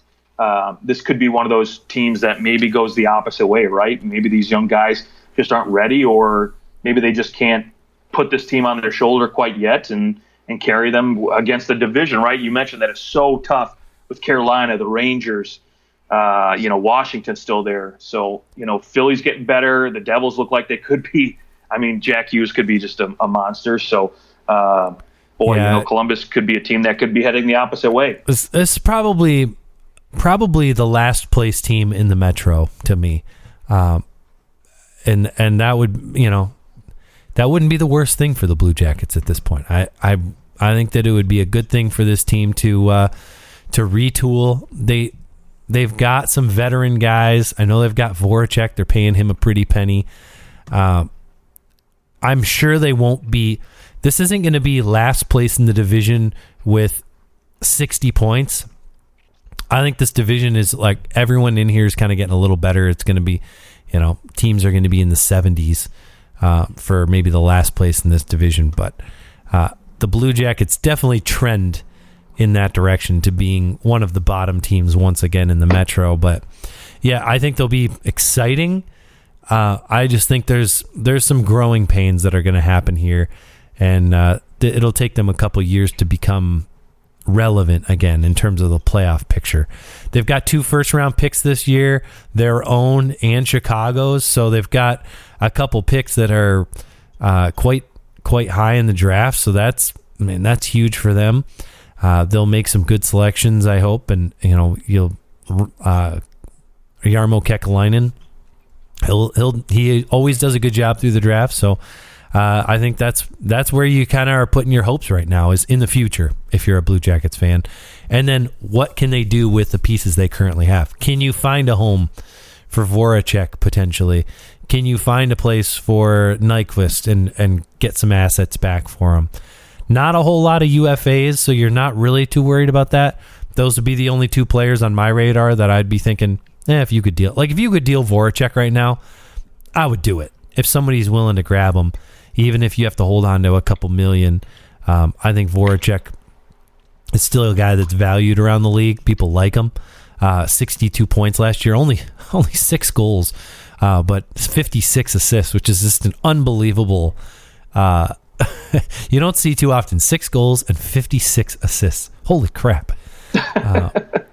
this could be one of those teams that maybe goes the opposite way, right? Maybe these young guys just aren't ready, or maybe they just can't put this team on their shoulder quite yet and carry them against the division, right? You mentioned that it's so tough with Carolina, the Rangers, you know, Washington's still there. So, you know, Philly's getting better. The Devils look like they could be. I mean, Jack Hughes could be just a monster. So, you know, Columbus could be a team that could be heading the opposite way. This is probably the last place team in the Metro to me. And that would, you know, that wouldn't be the worst thing for the Blue Jackets at this point. I think that it would be a good thing for this team to retool. They've got some veteran guys. I know they've got Voracek. They're paying him a pretty penny. I'm sure they won't be. This isn't going to be last place in the division with 60 points. I think this division is like everyone in here is kind of getting a little better. It's going to be, you know, teams are going to be in the 70s. For maybe the last place in this division, but the Blue Jackets definitely trend in that direction to being one of the bottom teams once again in the Metro. But yeah, I think they'll be exciting. I just think there's some growing pains that are going to happen here, and it'll take them a couple years to become relevant again in terms of the playoff picture. They've got 2 first-round picks this year, their own and Chicago's, so they've got a couple picks that are quite high in the draft. So that's huge for them. They'll make some good selections, I hope, and you know, Jarmo Kekalainen, he always does a good job through the draft. So I think that's where you kind of are putting your hopes right now, is in the future if you're a Blue Jackets fan. And then what can they do with the pieces they currently have? Can you find a home for Voracek potentially? Can you find a place for Nyquist and get some assets back for him? Not a whole lot of UFAs, so you're not really too worried about that. Those would be the only 2 players on my radar that I'd be thinking, if you could deal. Like, if you could deal Voracek right now, I would do it. If somebody's willing to grab him, even if you have to hold on to a couple million, I think Voracek is still a guy that's valued around the league. People like him. 62 points last year, only 6 goals, but 56 assists, which is just an unbelievable You don't see too often. 6 goals and 56 assists. Holy crap.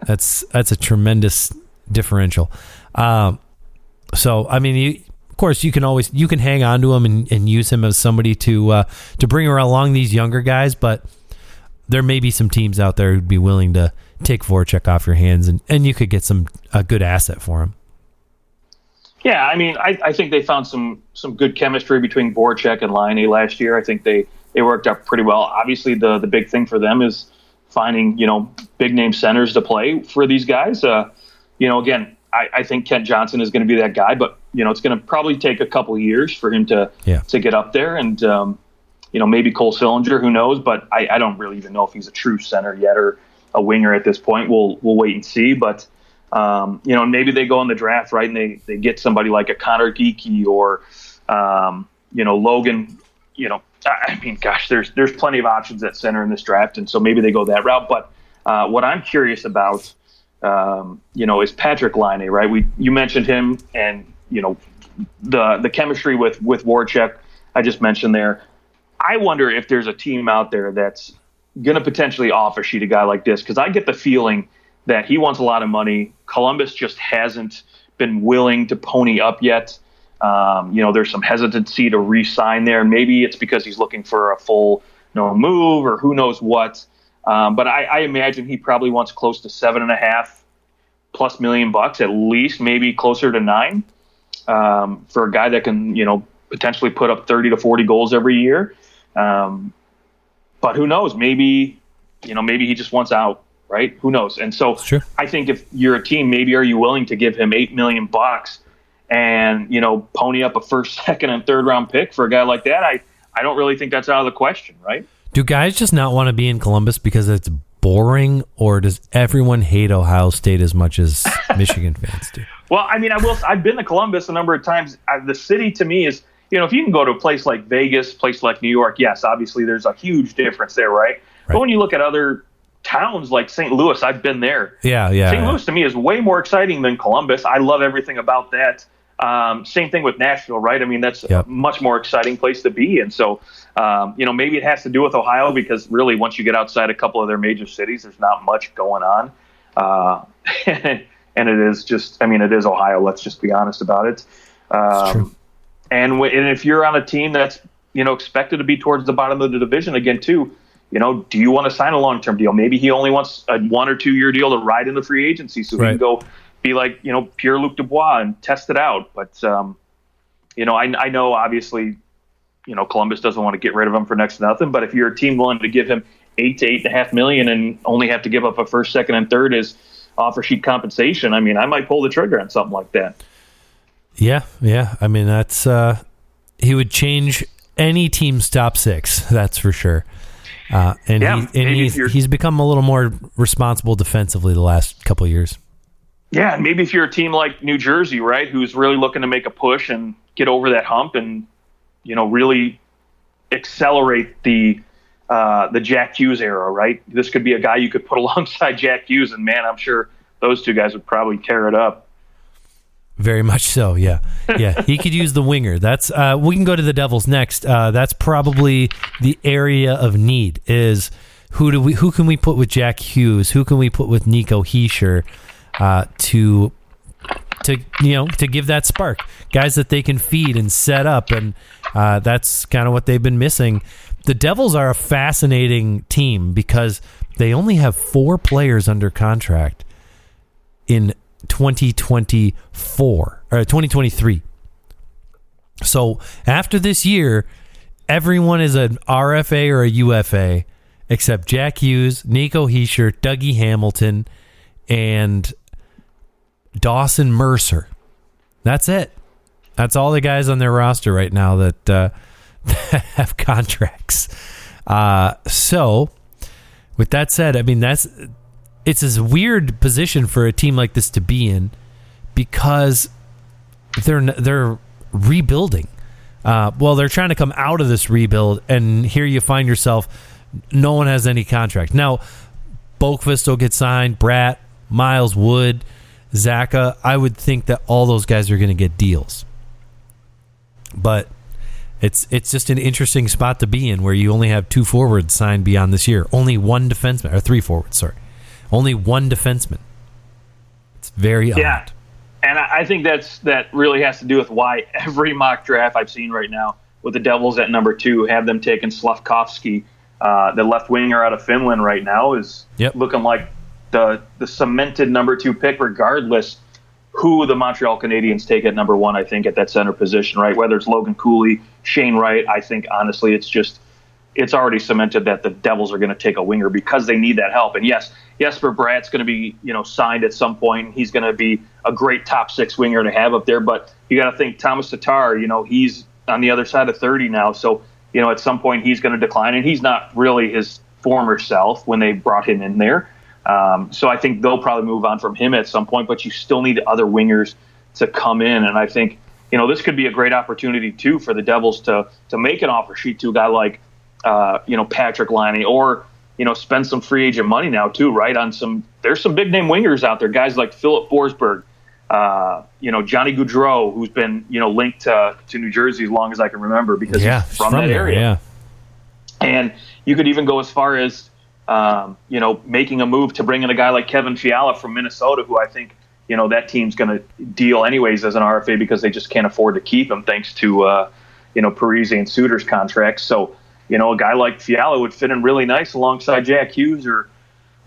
That's a tremendous differential. So, I mean, of course, you can hang on to him and use him as somebody to bring along these younger guys, but there may be some teams out there who'd be willing to take Voracek off your hands, and you could get a good asset for him. Yeah, I mean, I think they found some good chemistry between Voracek and Laine last year. I think they worked out pretty well. Obviously, the big thing for them is finding, big name centers to play for these guys. Again, I think Kent Johnson is going to be that guy, but it's going to probably take a couple of years for him to get up there, and maybe Cole Sillinger, who knows? But I don't really even know if he's a true center yet or a winger at this point. We'll wait and see. But maybe they go in the draft, right, and they get somebody like a Connor Geekie or Logan. I mean, gosh, there's plenty of options at center in this draft, and so maybe they go that route. But what I'm curious about, is Patrick Laine, right? You mentioned him, and the chemistry with Voracek I just mentioned there. I wonder if there's a team out there that's going to potentially offer sheet a guy like this, because I get the feeling that he wants a lot of money. Columbus just hasn't been willing to pony up yet. There's some hesitancy to re-sign there. Maybe it's because he's looking for a full move or who knows what. But I imagine he probably wants close to $7.5+ million at least, maybe closer to $9 for a guy that can potentially put up 30 to 40 goals every year. But who knows? Maybe he just wants out, right? Who knows? And so sure. I think if you're a team, maybe are you willing to give him $8 million and pony up a first, second, and third round pick for a guy like that? I don't really think that's out of the question, right? Do guys just not want to be in Columbus because it's boring, or does everyone hate Ohio State as much as Michigan fans do? Well, I mean, I've been to Columbus a number of times. The city to me is, if you can go to a place like Vegas, place like New York, yes, obviously there's a huge difference there, right? But when you look at other towns like St. Louis, I've been there. Yeah. St. Louis to me is way more exciting than Columbus. I love everything about that. Same thing with Nashville, right? I mean, that's a much more exciting place to be. And so, maybe it has to do with Ohio, because really once you get outside a couple of their major cities, there's not much going on. And it is just, it is Ohio. Let's just be honest about it. That's true. And if you're on a team that's, expected to be towards the bottom of the division again, too, do you want to sign a long-term deal? Maybe he only wants a 1 or 2 year deal to ride in the free agency so he can go be like, Pierre-Luc Dubois and test it out. But, I know obviously, Columbus doesn't want to get rid of him for next to nothing. But if you're a team willing to give him $8 to $8.5 million and only have to give up a first, second, and third as offer sheet compensation, I might pull the trigger on something like that. Yeah. I mean, that's he would change any team's top 6. That's for sure. He's become a little more responsible defensively the last couple of years. Yeah, maybe if you're a team like New Jersey, right, who's really looking to make a push and get over that hump and really accelerate the Jack Hughes era, right? This could be a guy you could put alongside Jack Hughes, and man, I'm sure those two guys would probably tear it up. Very much so, yeah. He could use the winger. That's we can go to the Devils next. That's probably the area of need. Is who can we put with Jack Hughes? Who can we put with Nico Hischier to give that spark? Guys that they can feed and set up, and that's kind of what they've been missing. The Devils are a fascinating team because they only have 4 players under contract in 2024 or 2023. So after this year, everyone is an RFA or a UFA except Jack Hughes, Nico Hischier, Dougie Hamilton, and Dawson Mercer. That's it. That's all the guys on their roster right now that have contracts. So with that said, it's a weird position for a team like this to be in because they're rebuilding. They're trying to come out of this rebuild, and here you find yourself, no one has any contract. Now, Boqvist will get signed, Bratt, Miles Wood, Zaka. I would think that all those guys are going to get deals. But It's just an interesting spot to be in where you only have 2 forwards signed beyond this year. Only 1 defenseman, or 3 forwards, sorry. Only 1 defenseman. It's very odd. And I think that really has to do with why every mock draft I've seen right now with the Devils at number 2 have them taking Slavkovsky, the left winger out of Finland right now, is looking like the cemented number 2 pick regardless who the Montreal Canadiens take at number 1, I think, at that center position, right? Whether it's Logan Cooley, Shane Wright, I think, honestly, it's already cemented that the Devils are going to take a winger because they need that help. And yes, Jesper Bratt's going to be, signed at some point. He's going to be a great top 6 winger to have up there. But you got to think Thomas Tatar, he's on the other side of 30 now. So, at some point he's going to decline. And he's not really his former self when they brought him in there. So I think they'll probably move on from him at some point, but you still need other wingers to come in. And I think, this could be a great opportunity too for the Devils to make an offer sheet to a guy like, Patrick Laine, or, spend some free agent money now too, right? There's some big name wingers out there, guys like Philip Forsberg, Johnny Gaudreau, who's been, linked to New Jersey as long as I can remember because he's from that area. Yeah. And you could even go as far as, making a move to bring in a guy like Kevin Fiala from Minnesota, who I think, that team's going to deal anyways as an RFA because they just can't afford to keep him thanks to, Parise and Suter's contracts. So, a guy like Fiala would fit in really nice alongside Jack Hughes or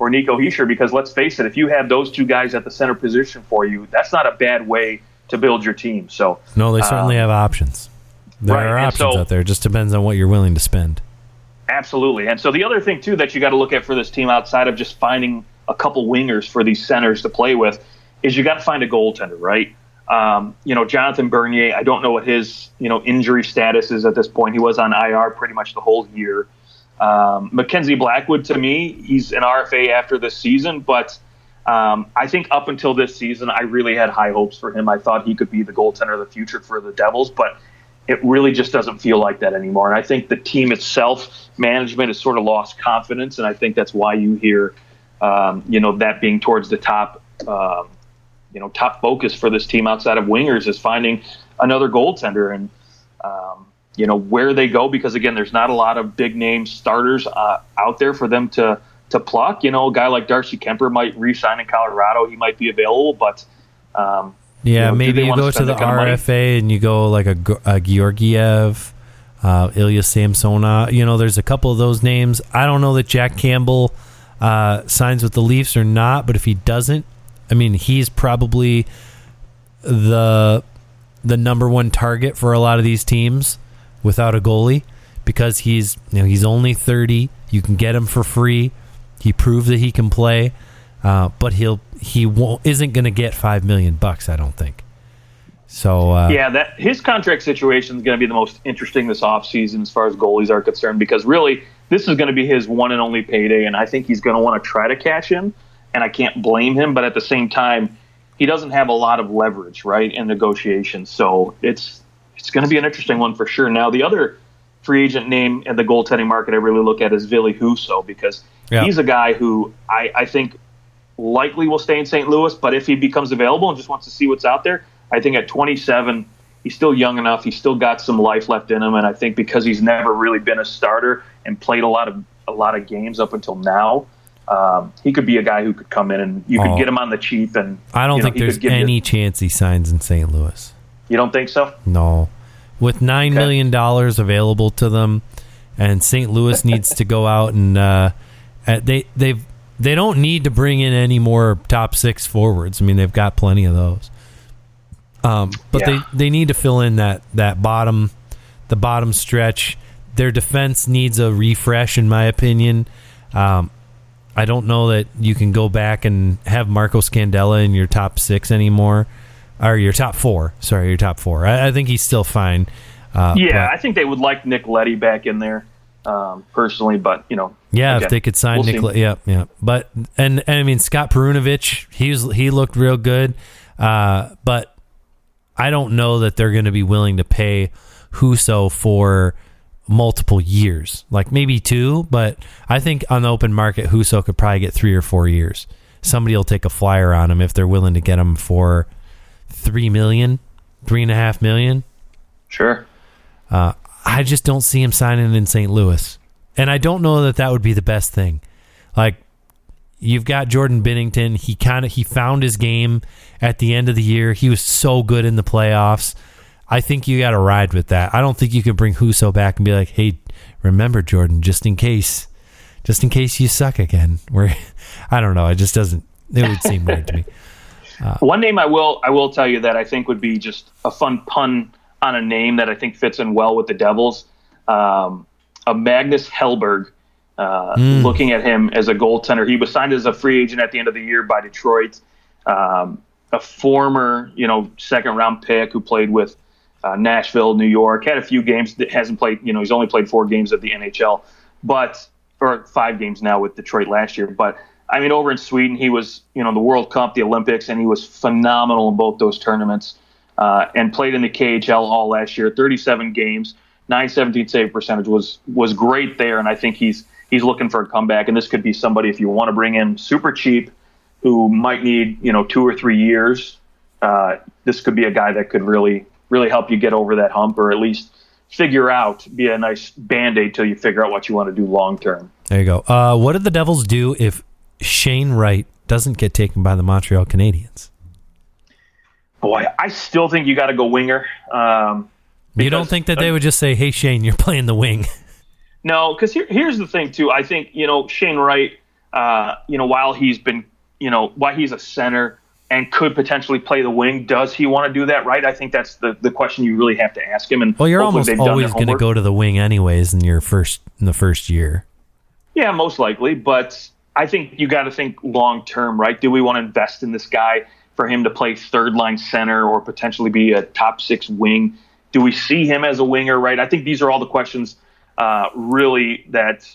Nico Hischier because let's face it, if you have those 2 guys at the center position for you, that's not a bad way to build your team. So no, they certainly have options. There are options out there. It just depends on what you're willing to spend. Absolutely. And so the other thing, too, that you got to look at for this team outside of just finding a couple wingers for these centers to play with is you got to find a goaltender, right? Jonathan Bernier, I don't know what his, injury status is at this point. He was on IR pretty much the whole year. Mackenzie Blackwood, to me, he's an RFA after this season, but I think up until this season, I really had high hopes for him. I thought he could be the goaltender of the future for the Devils, but it really just doesn't feel like that anymore. And I think the team itself, management, has sort of lost confidence, and I think that's why you hear, that being towards the top, top focus for this team outside of wingers is finding another goaltender and, where they go, because, again, there's not a lot of big-name starters out there for them to pluck. A guy like Darcy Kemper might re-sign in Colorado. He might be available, but maybe you go to the RFA and you go like a Georgiev, Ilya Samsonov. There's a couple of those names. I don't know that Jack Campbell signs with the Leafs or not, but if he doesn't, he's probably the number 1 target for a lot of these teams without a goalie because he's only 30. You can get him for free. He proved that he can play, but isn't going to get $5 million, I don't think. So his contract situation is going to be the most interesting this offseason as far as goalies are concerned because really this is going to be his one and only payday, and I think he's going to want to try to cash in. And I can't blame him, but at the same time, he doesn't have a lot of leverage, right, in negotiations. So it's going to be an interesting one for sure. Now, the other free agent name in the goaltending market I really look at is Ville Husso because he's a guy who I think likely will stay in St. Louis, but if he becomes available and just wants to see what's out there, I think at 27, he's still young enough. He's still got some life left in him, and I think because he's never really been a starter and played a lot of games up until now, he could be a guy who could come in and you could get him on the cheap. And I don't think there's any chance he signs in St. Louis. You don't think so? No. With $9 million available to them, and St. Louis needs to go out and they don't need to bring in any more top 6 forwards. They've got plenty of those. But they need to fill in the bottom stretch. Their defense needs a refresh, in my opinion. I don't know that you can go back and have Marco Scandella in your top 6 anymore, or your top 4. Sorry, your top 4. I think he's still fine. I think they would like Nick Leddy back in there, personally. But again, if they could sign Nick Leddy, But and Scott Perunovich, he looked real good, but I don't know that they're going to be willing to pay Husso for multiple years, like maybe 2, but I think on the open market, Husso could probably get 3 or 4 years. Somebody will take a flyer on him if they're willing to get him for $3 million, $3.5 million. Sure. I just don't see him signing in St. Louis. And I don't know that would be the best thing. Like, you've got Jordan Binnington. He found his game at the end of the year. He was so good in the playoffs. I think you got to ride with that. I don't think you could bring Husso back and be like, hey, remember, Jordan, just in case you suck again. I don't know. It just doesn't. It would seem weird to me. One name I will tell you that I think would be just a fun pun on a name that I think fits in well with the Devils. A Magnus Hellberg. Looking at him as a goaltender, he was signed as a free agent at the end of the year by Detroit. A former, second round pick who played with Nashville, New York, had a few games that hasn't played. He's only played 4 games of the NHL, or 5 games now with Detroit last year. But I mean, over in Sweden, he was, the World Cup, the Olympics, and he was phenomenal in both those tournaments. And played in the KHL all last year, 37 games, .917 save percentage was great there. And I think he's looking for a comeback. And this could be somebody, if you want to bring in super cheap, who might need 2 or 3 years. This could be a guy that could really, really help you get over that hump, or at least be a nice Band-Aid till you figure out what you want to do long term. There you go. What did the Devils do if Shane Wright doesn't get taken by the Montreal Canadiens? Boy, I still think you got to go winger. You don't think that they would just say, hey, Shane, you're playing the wing? No, because here's the thing, too. I think, Shane Wright, while he's a center and could potentially play the wing, does he want to do that, right? I think that's the question you really have to ask him. And well, you're almost always going to go to the wing anyways in the first year. Yeah, most likely. But I think you got to think long term, right? Do we want to invest in this guy for him to play third line center or potentially be a top 6 wing? Do we see him as a winger, right? I think these are all the questions really that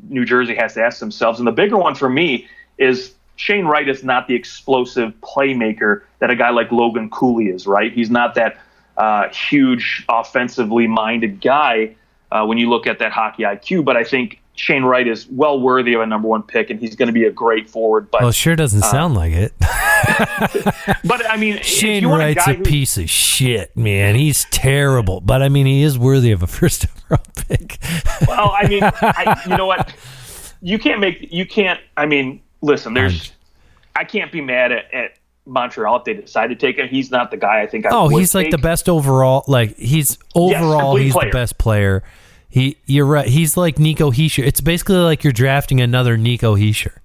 New Jersey has to ask themselves. And the bigger one for me is Shane Wright is not the explosive playmaker that a guy like Logan Cooley is, right? He's not that huge offensively minded guy when you look at that hockey IQ, but I think Shane Wright is well worthy of a number 1 pick, and he's going to be a great forward. But well, it sure doesn't sound like it. But I mean, Shane Wright's a piece of shit, man. He's terrible, but I mean, he is worthy of a first overall pick. Well, I mean, you know what? You can't. I mean, listen. I can't be mad at Montreal if they decide to take him. He's not the guy I think. He's like the best overall. Like he's the best player. You're right. He's like Nico Hischier. It's basically like you're drafting another Nico Hischier.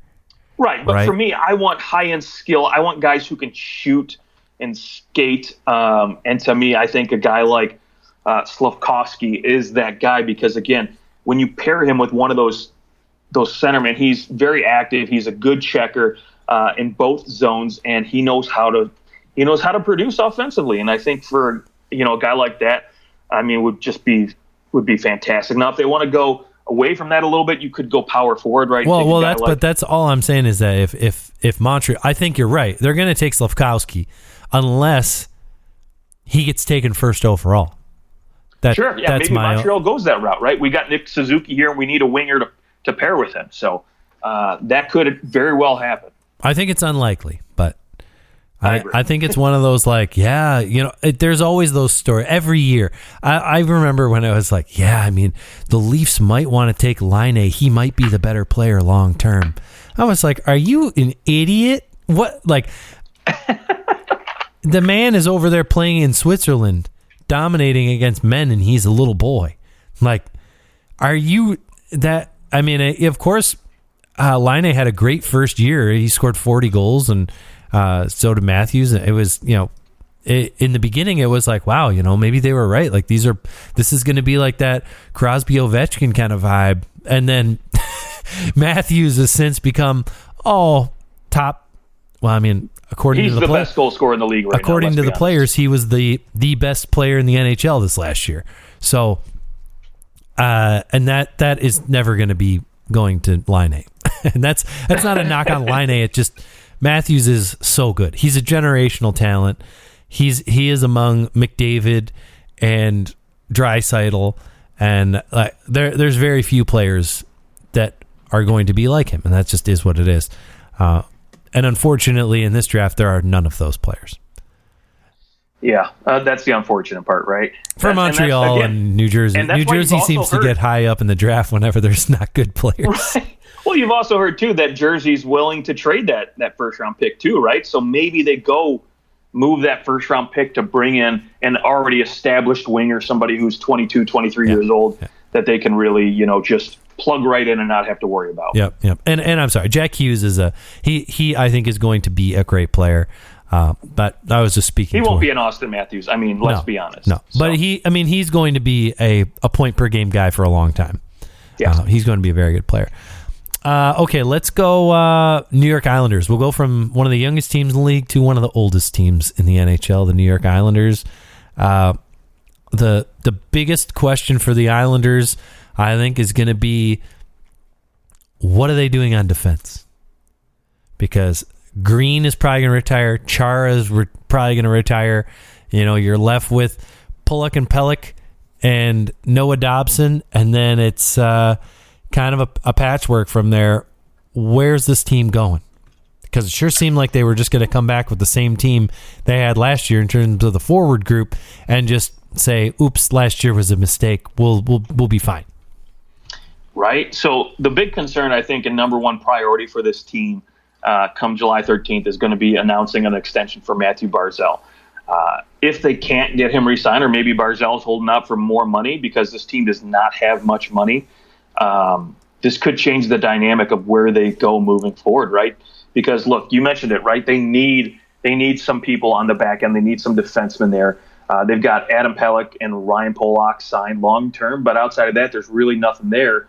Right, but for me, I want high-end skill. I want guys who can shoot and skate. And to me, I think a guy like Slafkovsky is that guy because, again, when you pair him with one of those centermen, he's very active. He's a good checker in both zones, and he knows how to produce offensively. And I think for a guy like that, I mean, would be fantastic. Now, if they want to go away from that a little bit, you could go power forward, right? But that's all I'm saying is that if Montreal, I think you're right. They're going to take Slafkovsky unless he gets taken first overall. Maybe Montreal goes that route, right? We got Nick Suzuki here, and we need a winger to pair with him. So that could very well happen. I think it's unlikely, but I think it's one of those there's always those stories every year. I remember when I was like, the Leafs might want to take Laine. He might be the better player long term. I was like, are you an idiot? What? Like, the man is over there playing in Switzerland, dominating against men, and he's a little boy. Like, are you that? I mean, of course, Laine had a great first year. He scored 40 goals and. So did Matthews. It was, in the beginning, it was like, wow, maybe they were right. Like this is going to be like that Crosby Ovechkin kind of vibe. And then Matthews has since become top. Well, I mean, he's the best goal scorer in the league right now. According to the players, he was the best player in the NHL this last year. So, and that is never going to be going to Laine. And that's not a knock on Laine. It just. Matthews is so good. He's a generational talent. He is among McDavid and Draisaitl, and there's very few players that are going to be like him, and that just is what it is. And unfortunately, in this draft, there are none of those players. Yeah, that's the unfortunate part, right? For Montreal and New Jersey. New Jersey seems to get high up in the draft whenever there's not good players. Right. Well, you've also heard, too, that Jersey's willing to trade that first-round pick, too, right? So maybe they go move that first-round pick to bring in an already established winger, somebody who's 22, 23 years old, that they can really, just plug right in and not have to worry about. Yep. And I'm sorry, Jack Hughes is he I think is going to be a great player. But I was just speaking. He won't be an Austin Matthews. I mean, let's be honest. No, so. But he's going to be a point per game guy for a long time. Yeah, he's going to be a very good player. Okay, let's go New York Islanders. We'll go from one of the youngest teams in the league to one of the oldest teams in the NHL, the New York Islanders. The biggest question for the Islanders, I think, is going to be, what are they doing on defense? Because Green is probably going to retire. Chara is probably going to retire. You're left with Pulock and Pelech and Noah Dobson, and then it's kind of a patchwork from there. Where's this team going? Because it sure seemed like they were just going to come back with the same team they had last year in terms of the forward group and just say, oops, last year was a mistake. We'll be fine. Right. So the big concern, I think, and number one priority for this team come July 13th is going to be announcing an extension for Matthew Barzal. If they can't get him re-signed, or maybe Barzal's holding out for more money because this team does not have much money, this could change the dynamic of where they go moving forward, right? Because, look, you mentioned it, right? They need some people on the back end. They need some defensemen there. They've got Adam Pelech and Ryan Pulock signed long-term, but outside of that, there's really nothing there.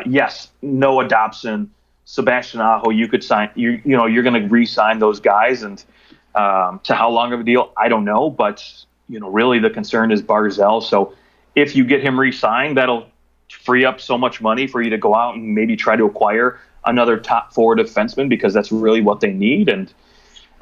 Yes, Noah Dobson, Sebastian Aho, you could sign. You're going to re-sign those guys, and to how long of a deal, I don't know. But really, the concern is Barzal. So if you get him re-signed, that'll free up so much money for you to go out and maybe try to acquire another top four defenseman, because that's really what they need. And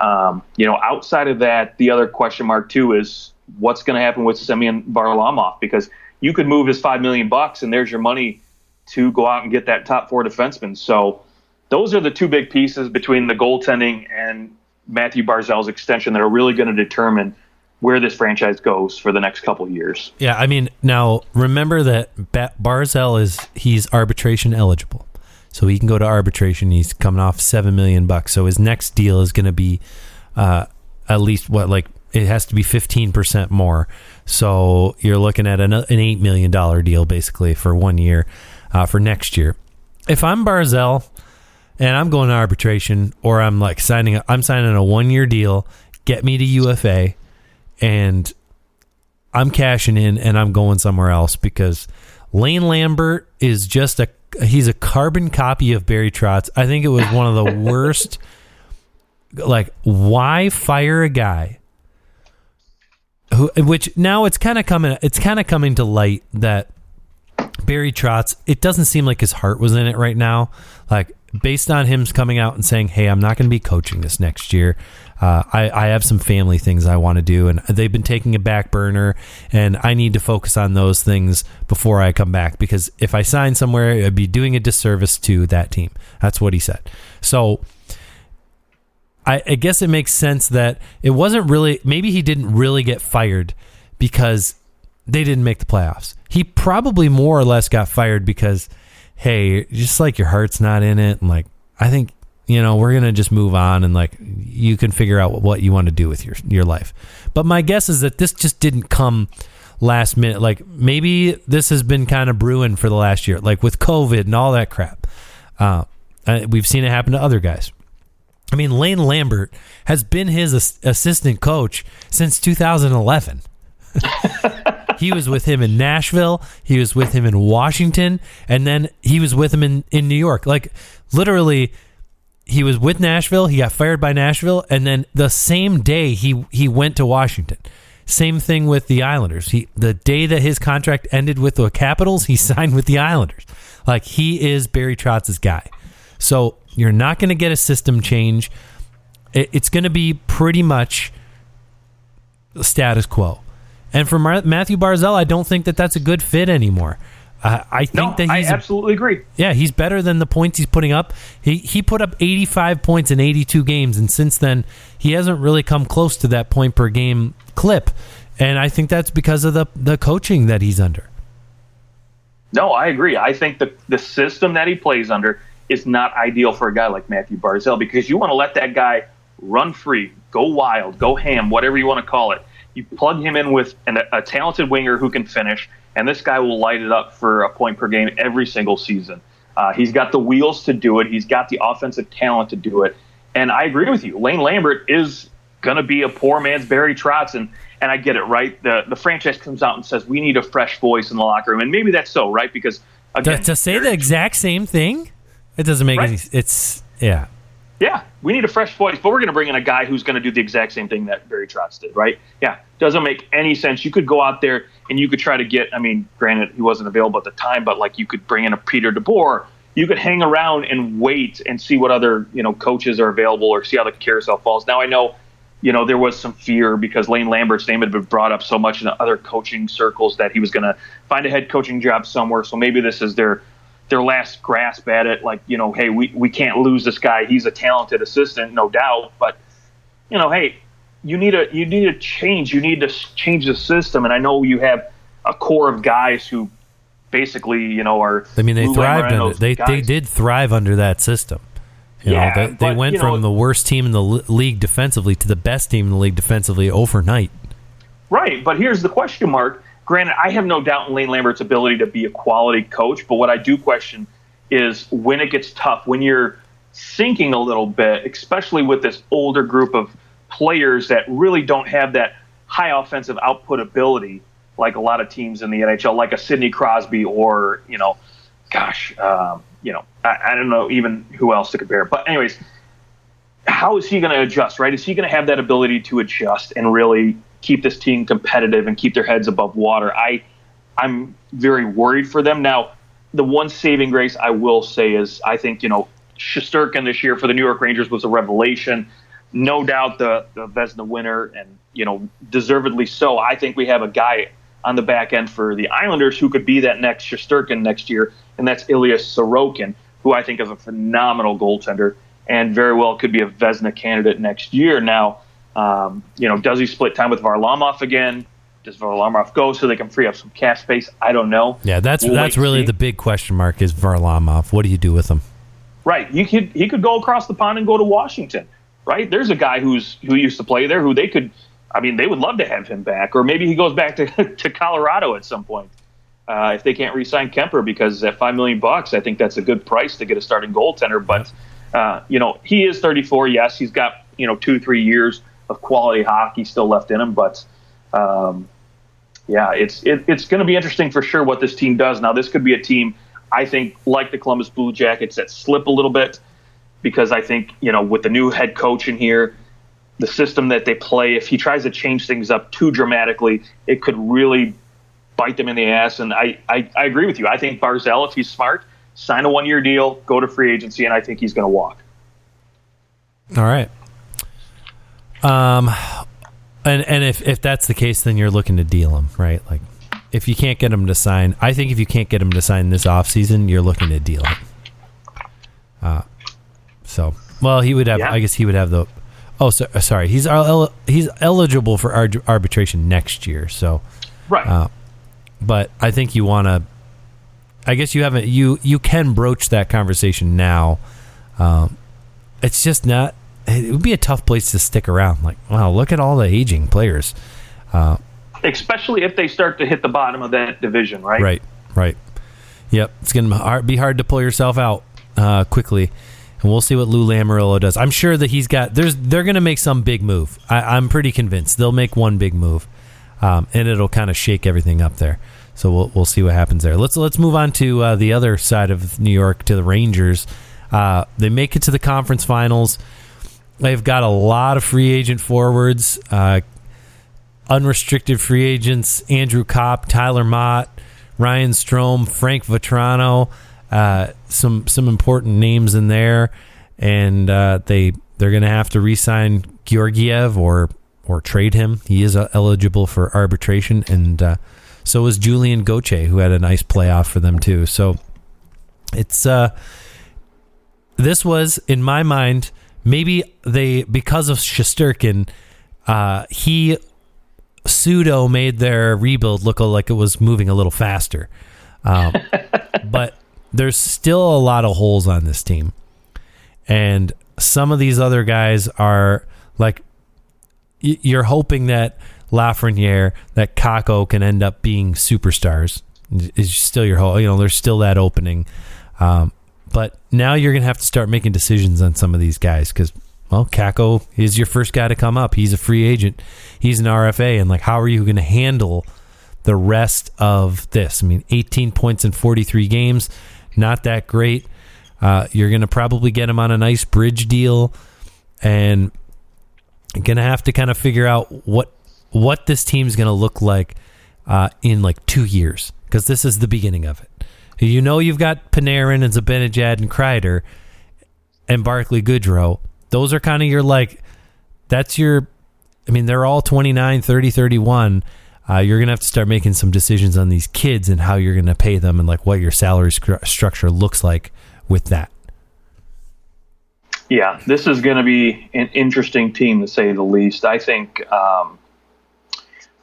outside of that, the other question mark too is what's going to happen with Semyon Varlamov, because you could move his $5 million and there's your money to go out and get that top four defenseman. So those are the two big pieces between the goaltending and Matthew Barzal's extension that are really going to determine where this franchise goes for the next couple of years. Yeah, I mean, now remember that Barzal he's arbitration eligible. So he can go to arbitration. He's coming off $7 million. So his next deal is going to be at least it has to be 15% more. So you're looking at an $8 million deal basically for 1 year for next year. If I'm Barzal and I'm going to arbitration, or I'm signing a 1-year deal, get me to UFA, and I'm cashing in and I'm going somewhere else, because Lane Lambert is just he's a carbon copy of Barry Trotz. I think it was one of the worst. Why fire a guy which now it's kind of coming to light that Barry Trotz, it doesn't seem like his heart was in it right now. Based on him coming out and saying, hey, I'm not going to be coaching this next year. I have some family things I want to do, and they've been taking a back burner, and I need to focus on those things before I come back, because if I sign somewhere, I'd be doing a disservice to that team. That's what he said. So I guess it makes sense that it wasn't really, maybe he didn't really get fired because they didn't make the playoffs. He probably more or less got fired because, hey, just your heart's not in it. And I think, we're going to just move on, and you can figure out what you want to do with your life. But my guess is that this just didn't come last minute. Maybe this has been kind of brewing for the last year, with COVID and all that crap. We've seen it happen to other guys. I mean, Lane Lambert has been his assistant coach since 2011. He was with him in Nashville. He was with him in Washington. And then he was with him in New York. Literally, he was with Nashville. He got fired by Nashville. And then the same day, he went to Washington. Same thing with the Islanders. The day that his contract ended with the Capitals, he signed with the Islanders. He is Barry Trotz's guy. So you're not going to get a system change. It's going to be pretty much status quo. And for Matthew Barzal, I don't think that that's a good fit anymore. I think that I absolutely agree. Yeah, he's better than the points he's putting up. He put up 85 points in 82 games, and since then, he hasn't really come close to that point per game clip. And I think that's because of the coaching that he's under. No, I agree. I think the system that he plays under is not ideal for a guy like Matthew Barzal, because you want to let that guy run free, go wild, go ham, whatever you want to call it. You plug him in with a talented winger who can finish, and this guy will light it up for a point per game every single season. He's got the wheels to do it. He's got the offensive talent to do it. And I agree with you. Lane Lambert is going to be a poor man's Barry Trotz, and I get it, right? The franchise comes out and says, we need a fresh voice in the locker room. And maybe that's so, right? Because, again, to say the exact same thing, it doesn't make any sense. Yeah. Yeah, we need a fresh voice, but we're going to bring in a guy who's going to do the exact same thing that Barry Trotz did, right? Yeah, doesn't make any sense. You could go out there and you could try to get, I mean, granted, he wasn't available at the time, but like you could bring in a Peter DeBoer. You could hang around and wait and see what other, coaches are available or see how the carousel falls. Now, I know, there was some fear because Lane Lambert's name had been brought up so much in other coaching circles that he was going to find a head coaching job somewhere. So maybe this is their last grasp at it, like, hey, we can't lose this guy. He's a talented assistant, no doubt. But, hey, you need a change. You need to change the system. And I know you have a core of guys who basically, are. I mean, they thrived under it. They did thrive under that system. They went from the worst team in the league defensively to the best team in the league defensively overnight. Right. But here's the question mark. Granted, I have no doubt in Lane Lambert's ability to be a quality coach, but what I do question is when it gets tough, when you're sinking a little bit, especially with this older group of players that really don't have that high offensive output ability like a lot of teams in the NHL, like a Sidney Crosby or, I don't know even who else to compare. But anyways, how is he going to adjust, right? Is he going to have that ability to adjust and really keep this team competitive and keep their heads above water? I'm very worried for them. Now, the one saving grace I will say is I think, Shesterkin this year for the New York Rangers was a revelation. No doubt the Vezina winner, and, deservedly so. I think we have a guy on the back end for the Islanders who could be that next Shesterkin next year, and that's Ilya Sorokin, who I think is a phenomenal goaltender and very well could be a Vezina candidate next year. Now, does he split time with Varlamov again? Does Varlamov go so they can free up some cap space? I don't know. Yeah, that's really the big question mark is Varlamov. What do you do with him? Right. He could go across the pond and go to Washington, right? There's a guy who used to play there who they would love to have him back. Or maybe he goes back to Colorado at some point if they can't re-sign Kemper, because at $5 million, I think that's a good price to get a starting goaltender. But, he is 34. Yes, he's got, 2-3 years of quality hockey still left in him, but it's going to be interesting for sure what this team does. Now, this could be a team, I think, like the Columbus Blue Jackets, that slip a little bit because I think, with the new head coach in here, the system that they play, if he tries to change things up too dramatically, it could really bite them in the ass. And I agree with you. I think Barzal, if he's smart, sign a 1-year deal, go to free agency, and I think he's going to walk. All right. And if that's the case, then you're looking to deal him, right? Like, if you can't get him to sign, I think if you can't get him to sign this offseason, you're looking to deal him. He would have. Yeah. I guess he would have the. Oh, sorry. He's eligible for arbitration next year. So, right. But I think you want to. I guess you haven't. You can broach that conversation now. It's just not. It would be a tough place to stick around. Like, wow, look at all the aging players. Especially if they start to hit the bottom of that division, right? Right. Yep, it's going to be hard to pull yourself out quickly, and we'll see what Lou Lamoriello does. I'm sure that they're going to make some big move. I'm pretty convinced they'll make one big move, and it'll kind of shake everything up there. So we'll see what happens there. Let's move on to the other side of New York, to the Rangers. They make it to the conference finals. They've got a lot of free agent forwards, unrestricted free agents: Andrew Kopp, Tyler Mott, Ryan Strome, Frank Vatrano, some important names in there, and they're going to have to re-sign Georgiev or trade him. He is eligible for arbitration, and So was Julian Gauthier, who had a nice playoff for them too. So it's this was, in my mind, maybe because of Shesterkin, he pseudo made their rebuild look like it was moving a little faster. But there's still a lot of holes on this team. And some of these other guys are like, you're hoping that Lafreniere, that Kakko can end up being superstars. Is still your hope. There's still that opening. But now you're going to have to start making decisions on some of these guys because, well, Kakko is your first guy to come up. He's a free agent. He's an RFA. And, how are you going to handle the rest of this? 18 points in 43 games, not that great. You're going to probably get him on a nice bridge deal. And you're going to have to kind of figure out what this team's going to look like in 2 years because this is the beginning of it. You've got Panarin and Zibanejad and Kreider and Barclay Goodrow. Those are kind of your they're all 29, 30, 31. You're going to have to start making some decisions on these kids and how you're going to pay them and what your salary structure looks like with that. Yeah, this is going to be an interesting team to say the least. I think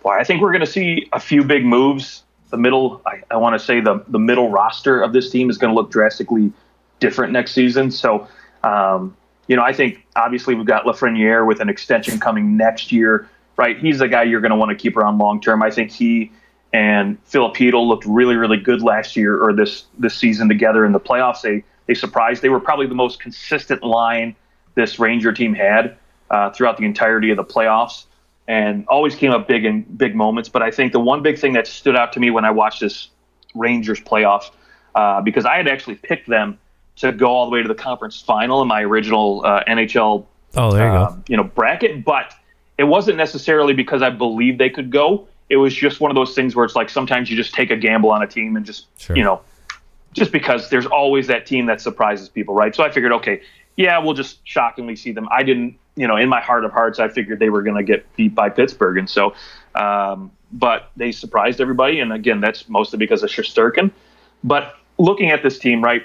I think we're going to see a few big moves. The middle, I want to say the middle roster of this team is going to look drastically different next season. So, I think obviously we've got Lafreniere with an extension coming next year, right? He's the guy you're going to want to keep around long term. I think he and Filipino looked really, really good last year or this season together in the playoffs. They surprised. They were probably the most consistent line this Ranger team had throughout the entirety of the playoffs. And always came up big in big moments. But I think the one big thing that stood out to me when I watched this Rangers playoff, because I had actually picked them to go all the way to the conference final in my original NHL bracket. But it wasn't necessarily because I believed they could go. It was just one of those things where it's sometimes you just take a gamble on a team and just, just because there's always that team that surprises people, right? So I figured, okay, yeah, we'll just shockingly see them. I didn't. In my heart of hearts, I figured they were going to get beat by Pittsburgh. And so, but they surprised everybody. And again, that's mostly because of Shesterkin. But looking at this team, right,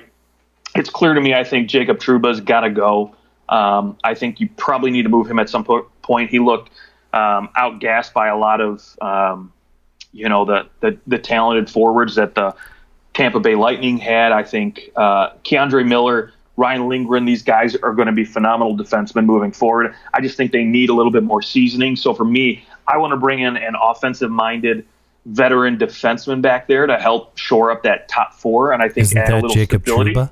it's clear to me, I think Jacob Trouba's got to go. I think you probably need to move him at some point. He looked outgassed by a lot of, the talented forwards that the Tampa Bay Lightning had. I think Keandre Miller, Ryan Lindgren, these guys are going to be phenomenal defensemen moving forward. I just think they need a little bit more seasoning. So for me, I want to bring in an offensive-minded veteran defenseman back there to help shore up that top four, and I think add a little Jacob stability. Trouba?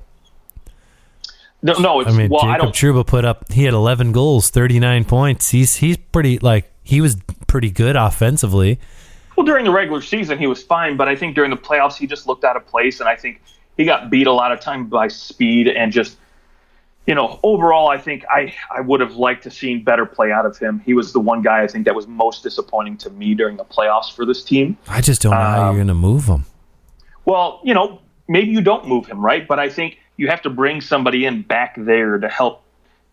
No, it's Jacob Trouba he had 11 goals, 39 points. He's pretty he was pretty good offensively. Well, during the regular season he was fine, but I think during the playoffs he just looked out of place, and I think he got beat a lot of time by speed and just, overall, I think I would have liked to seen better play out of him. He was the one guy I think that was most disappointing to me during the playoffs for this team. I just don't know how you're going to move him. Well, maybe you don't move him, right? But I think you have to bring somebody in back there to help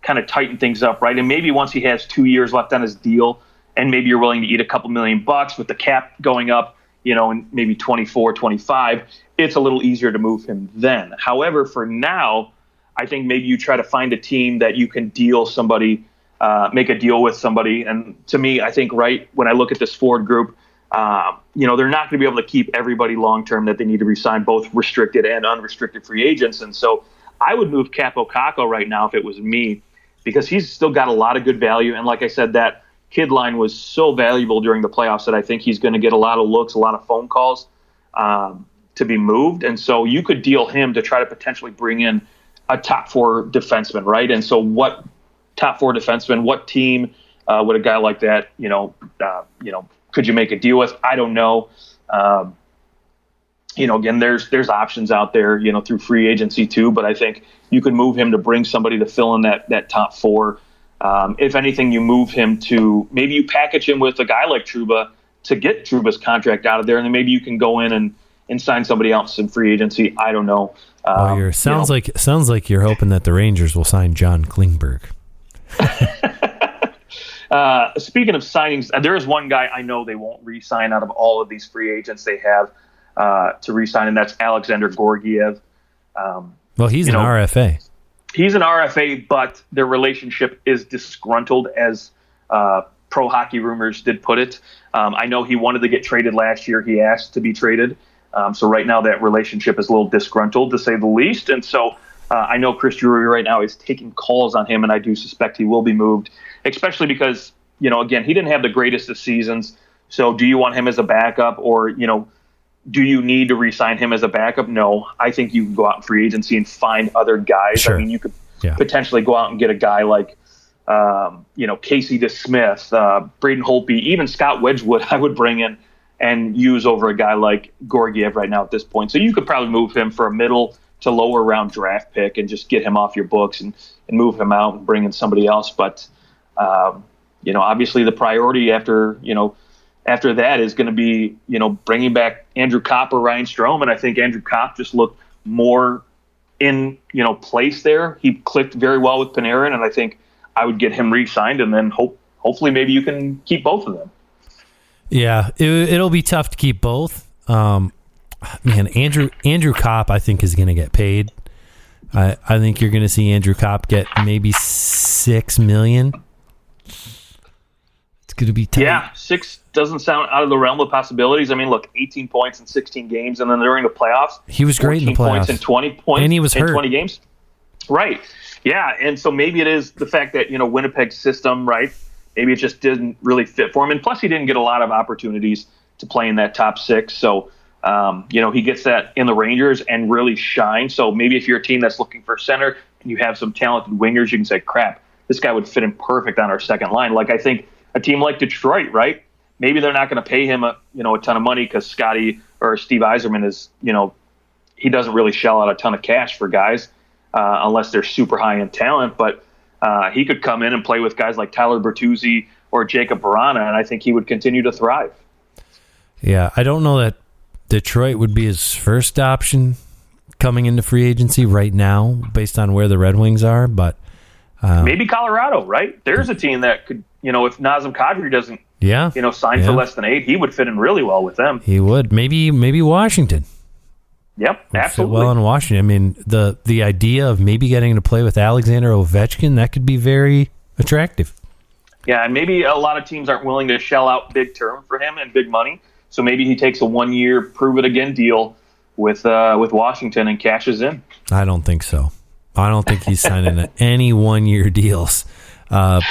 kind of tighten things up, right? And maybe once he has 2 years left on his deal and maybe you're willing to eat a couple $1 million with the cap going up, in maybe 24, 25, it's a little easier to move him then. However, for now, I think maybe you try to find a team that you can make a deal with somebody. And to me, I think when I look at this forward group, they're not going to be able to keep everybody long-term that they need to re-sign, both restricted and unrestricted free agents. And so I would move Kaapo Kakko right now if it was me, because he's still got a lot of good value. And like I said, that kid line was so valuable during the playoffs that I think he's going to get a lot of looks, a lot of phone calls to be moved. And so you could deal him to try to potentially bring in a top four defenseman, right? And so what top four defenseman, what team would a guy like that, could you make a deal with? I don't know. Again, there's options out there, through free agency too, but I think you could move him to bring somebody to fill in that top four. If anything, you move him to maybe you package him with a guy like Trouba to get Trouba's contract out of there, and then maybe you can go in and sign somebody else in free agency. I don't know. Sounds like you're hoping that the Rangers will sign John Klingberg. Speaking of signings, there is one guy I know they won't re-sign out of all of these free agents they have to re-sign, and that's Alexander Georgiev. Well, he's an RFA. He's an RFA, but their relationship is disgruntled, as Pro Hockey Rumors did put it. I know he wanted to get traded last year. He asked to be traded. So right now that relationship is a little disgruntled, to say the least. And so I know Chris Drury right now is taking calls on him, and I do suspect he will be moved, especially because, again, he didn't have the greatest of seasons. So do you want him as a backup, or, do you need to re-sign him as a backup? No. I think you can go out in free agency and find other guys. Sure. I mean, you could potentially go out and get a guy like, Casey DeSmith, Braden Holtby, even Scott Wedgwood I would bring in and use over a guy like Georgiev right now at this point. So you could probably move him for a middle to lower round draft pick and just get him off your books and move him out and bring in somebody else. But, obviously the priority after that is going to be, bringing back Andrew Kopp or Ryan Strome. And I think Andrew Kopp just looked more in, place there. He clicked very well with Panarin, and I think I would get him re-signed, and then hopefully maybe you can keep both of them. Yeah, it'll be tough to keep both. Andrew Kopp, I think, is going to get paid. I think you're going to see Andrew Kopp get maybe $6 million. It's going to be tight. Yeah, 6 doesn't sound out of the realm of possibilities. I mean, look, 18 points in 16 games, and then during the playoffs, he was great in the playoffs. Points in 20 points, and he was hurt. 20 games. Right. Yeah, and so maybe it is the fact that, Winnipeg's system, right, maybe it just didn't really fit for him. And plus, he didn't get a lot of opportunities to play in that top 6. So, he gets that in the Rangers and really shine. So maybe if you're a team that's looking for a center and you have some talented wingers, you can say, crap, this guy would fit in perfect on our second line. Like, I think a team like Detroit, right, maybe they're not going to pay him a ton of money because Scotty or Steve Yzerman is, he doesn't really shell out a ton of cash for guys. Unless they're super high in talent, but he could come in and play with guys like Tyler Bertuzzi or Jacob Vrana, and I think he would continue to thrive. Yeah, I don't know that Detroit would be his first option coming into free agency right now, based on where the Red Wings are, but maybe Colorado, right? There's a team that could, if Nazem Kadri doesn't, sign for less than 8, he would fit in really well with them. He would. Maybe Washington. Yep, absolutely. Well, in Washington, I mean, the idea of maybe getting to play with Alexander Ovechkin, that could be very attractive. Yeah, and maybe a lot of teams aren't willing to shell out big term for him and big money, so maybe he takes a 1-year prove-it-again deal with Washington and cashes in. I don't think so. I don't think he's signing any 1-year deals. I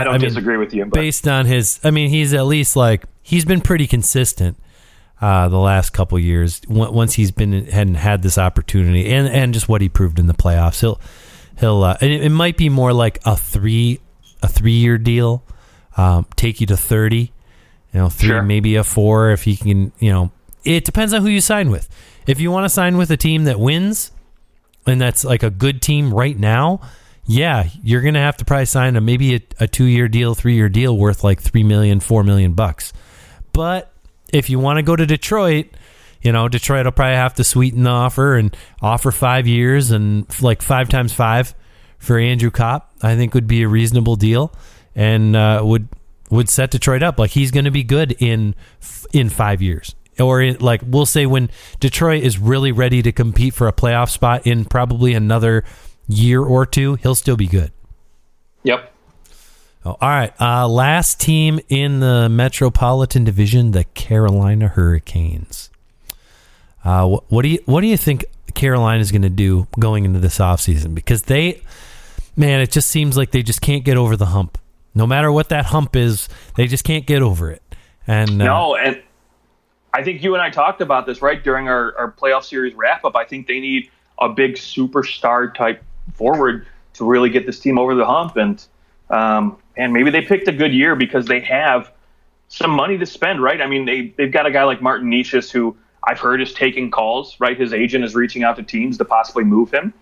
don't disagree with you. But. Based on his, he's at least he's been pretty consistent. The last couple years, once he's had this opportunity, and just what he proved in the playoffs, he'll and it might be more like a 3-year deal, take you to 30, 3, sure. Maybe a 4 if he can. It depends on who you sign with. If you want to sign with a team that wins, and that's like a good team right now, yeah, you're gonna have to probably sign maybe a 2-year deal, 3-year deal worth like $3 million, $4 million bucks, but if you want to go to Detroit, Detroit will probably have to sweeten the offer and offer 5 years and like 5 times 5 for Andrew Kopp. I think would be a reasonable deal and would set Detroit up. Like, he's going to be good in 5 years, or we'll say when Detroit is really ready to compete for a playoff spot in probably another year or 2, he'll still be good. Yep. All right, last team in the Metropolitan Division, the Carolina Hurricanes. What do you think Carolina is going to do going into this offseason? Because it just seems like they just can't get over the hump. No matter what that hump is, they just can't get over it. And no, and I think you and I talked about this right during our playoff series wrap up. I think they need a big superstar type forward to really get this team over the hump, and maybe they picked a good year because they have some money to spend, right? I mean, they've got a guy like Martin Nicias who I've heard is taking calls, right? His agent is reaching out to teams to possibly move him.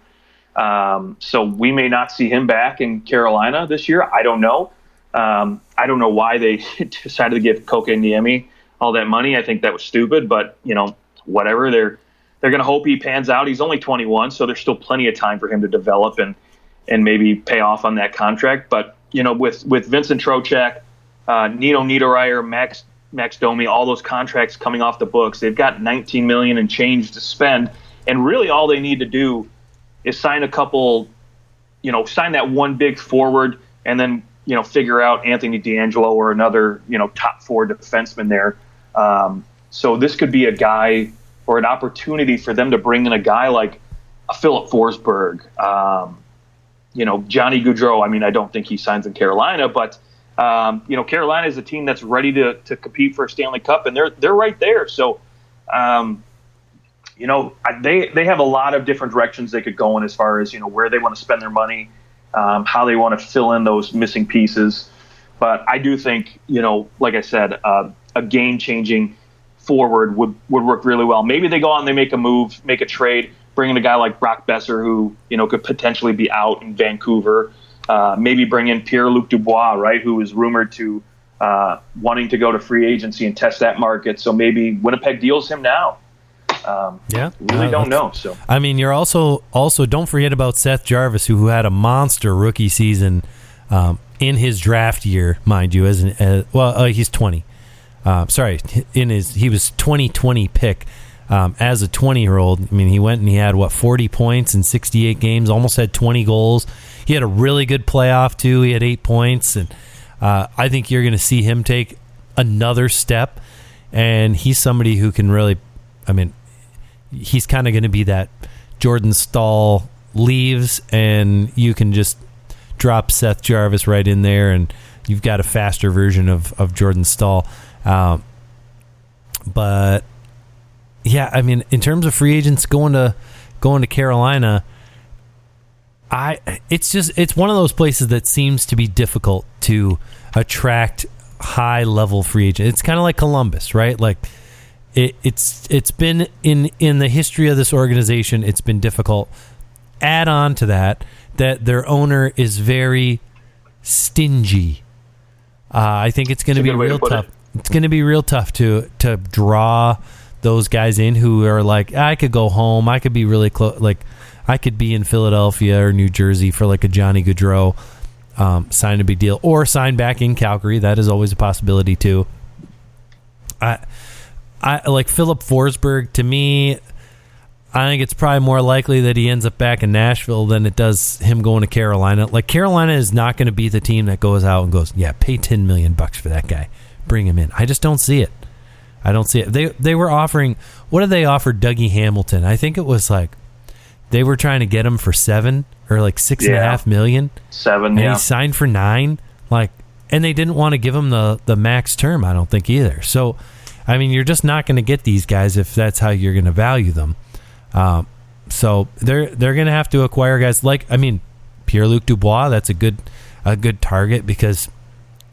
So we may not see him back in Carolina this year. I don't know. I don't know why they decided to give Koke Niemi all that money. I think that was stupid, but whatever. They're going to hope he pans out. He's only 21, so there's still plenty of time for him to develop and maybe pay off on that contract. But with Vincent Trocheck, Nino Niederreiter, Max Domi, all those contracts coming off the books. They've got $19 million and change to spend, and really all they need to do is sign a couple, sign that one big forward, and then figure out Anthony D'Angelo or another top 4 defenseman there. So this could be a guy or an opportunity for them to bring in a guy like a Philip Forsberg, Johnny Gaudreau. I mean, I don't think he signs in Carolina, but Carolina is a team that's ready to compete for a Stanley Cup, and they're right there. So, they have a lot of different directions they could go in as far as where they want to spend their money, how they want to fill in those missing pieces. But I do think like I said, a game-changing forward would work really well. Maybe they go out and they make a move, make a trade, bring in a guy like Brock Besser who could potentially be out in Vancouver. Maybe bring in Pierre-Luc Dubois, right, who is rumored to wanting to go to free agency and test that market. So maybe Winnipeg deals him now. Really don't know. So I mean, you're also don't forget about Seth Jarvis, who had a monster rookie season in his draft year, mind you. He's 20. He was 2020 pick. As a 20-year-old, I mean, he went and he had 40 points in 68 games, almost had 20 goals. He had a really good playoff too. He had 8 points, and I think you're going to see him take another step. And he's somebody who can really, I mean, he's kind of going to be that Jordan Staal leaves, and you can just drop Seth Jarvis right in there, and you've got a faster version of Jordan Staal. But yeah, I mean, in terms of free agents going to Carolina, it's one of those places that seems to be difficult to attract high level free agents. It's kind of like Columbus, right? Like it's been in the history of this organization, it's been difficult. Add on to that their owner is very stingy. I think it's going to be real tough. It's going to be real tough to draw those guys in who are like, I could go home. I could be really close. Like, I could be in Philadelphia or New Jersey for like a Johnny Gaudreau, sign a big deal, or sign back in Calgary. That is always a possibility too. I like Philip Forsberg. To me, I think it's probably more likely that he ends up back in Nashville than it does him going to Carolina. Like, Carolina is not going to be the team that goes out and goes, yeah, pay $10 million for that guy, bring him in. I just don't see it. I don't see it. They were offering, what did they offer Dougie Hamilton? I think it was like they were trying to get him for $7 or like $6.5 million. $7, and he signed for $9. Like, and they didn't want to give him the max term, I don't think either. So, I mean, you're just not going to get these guys if that's how you're going to value them. So they're going to have to acquire guys like, I mean, Pierre-Luc Dubois. That's a good good target because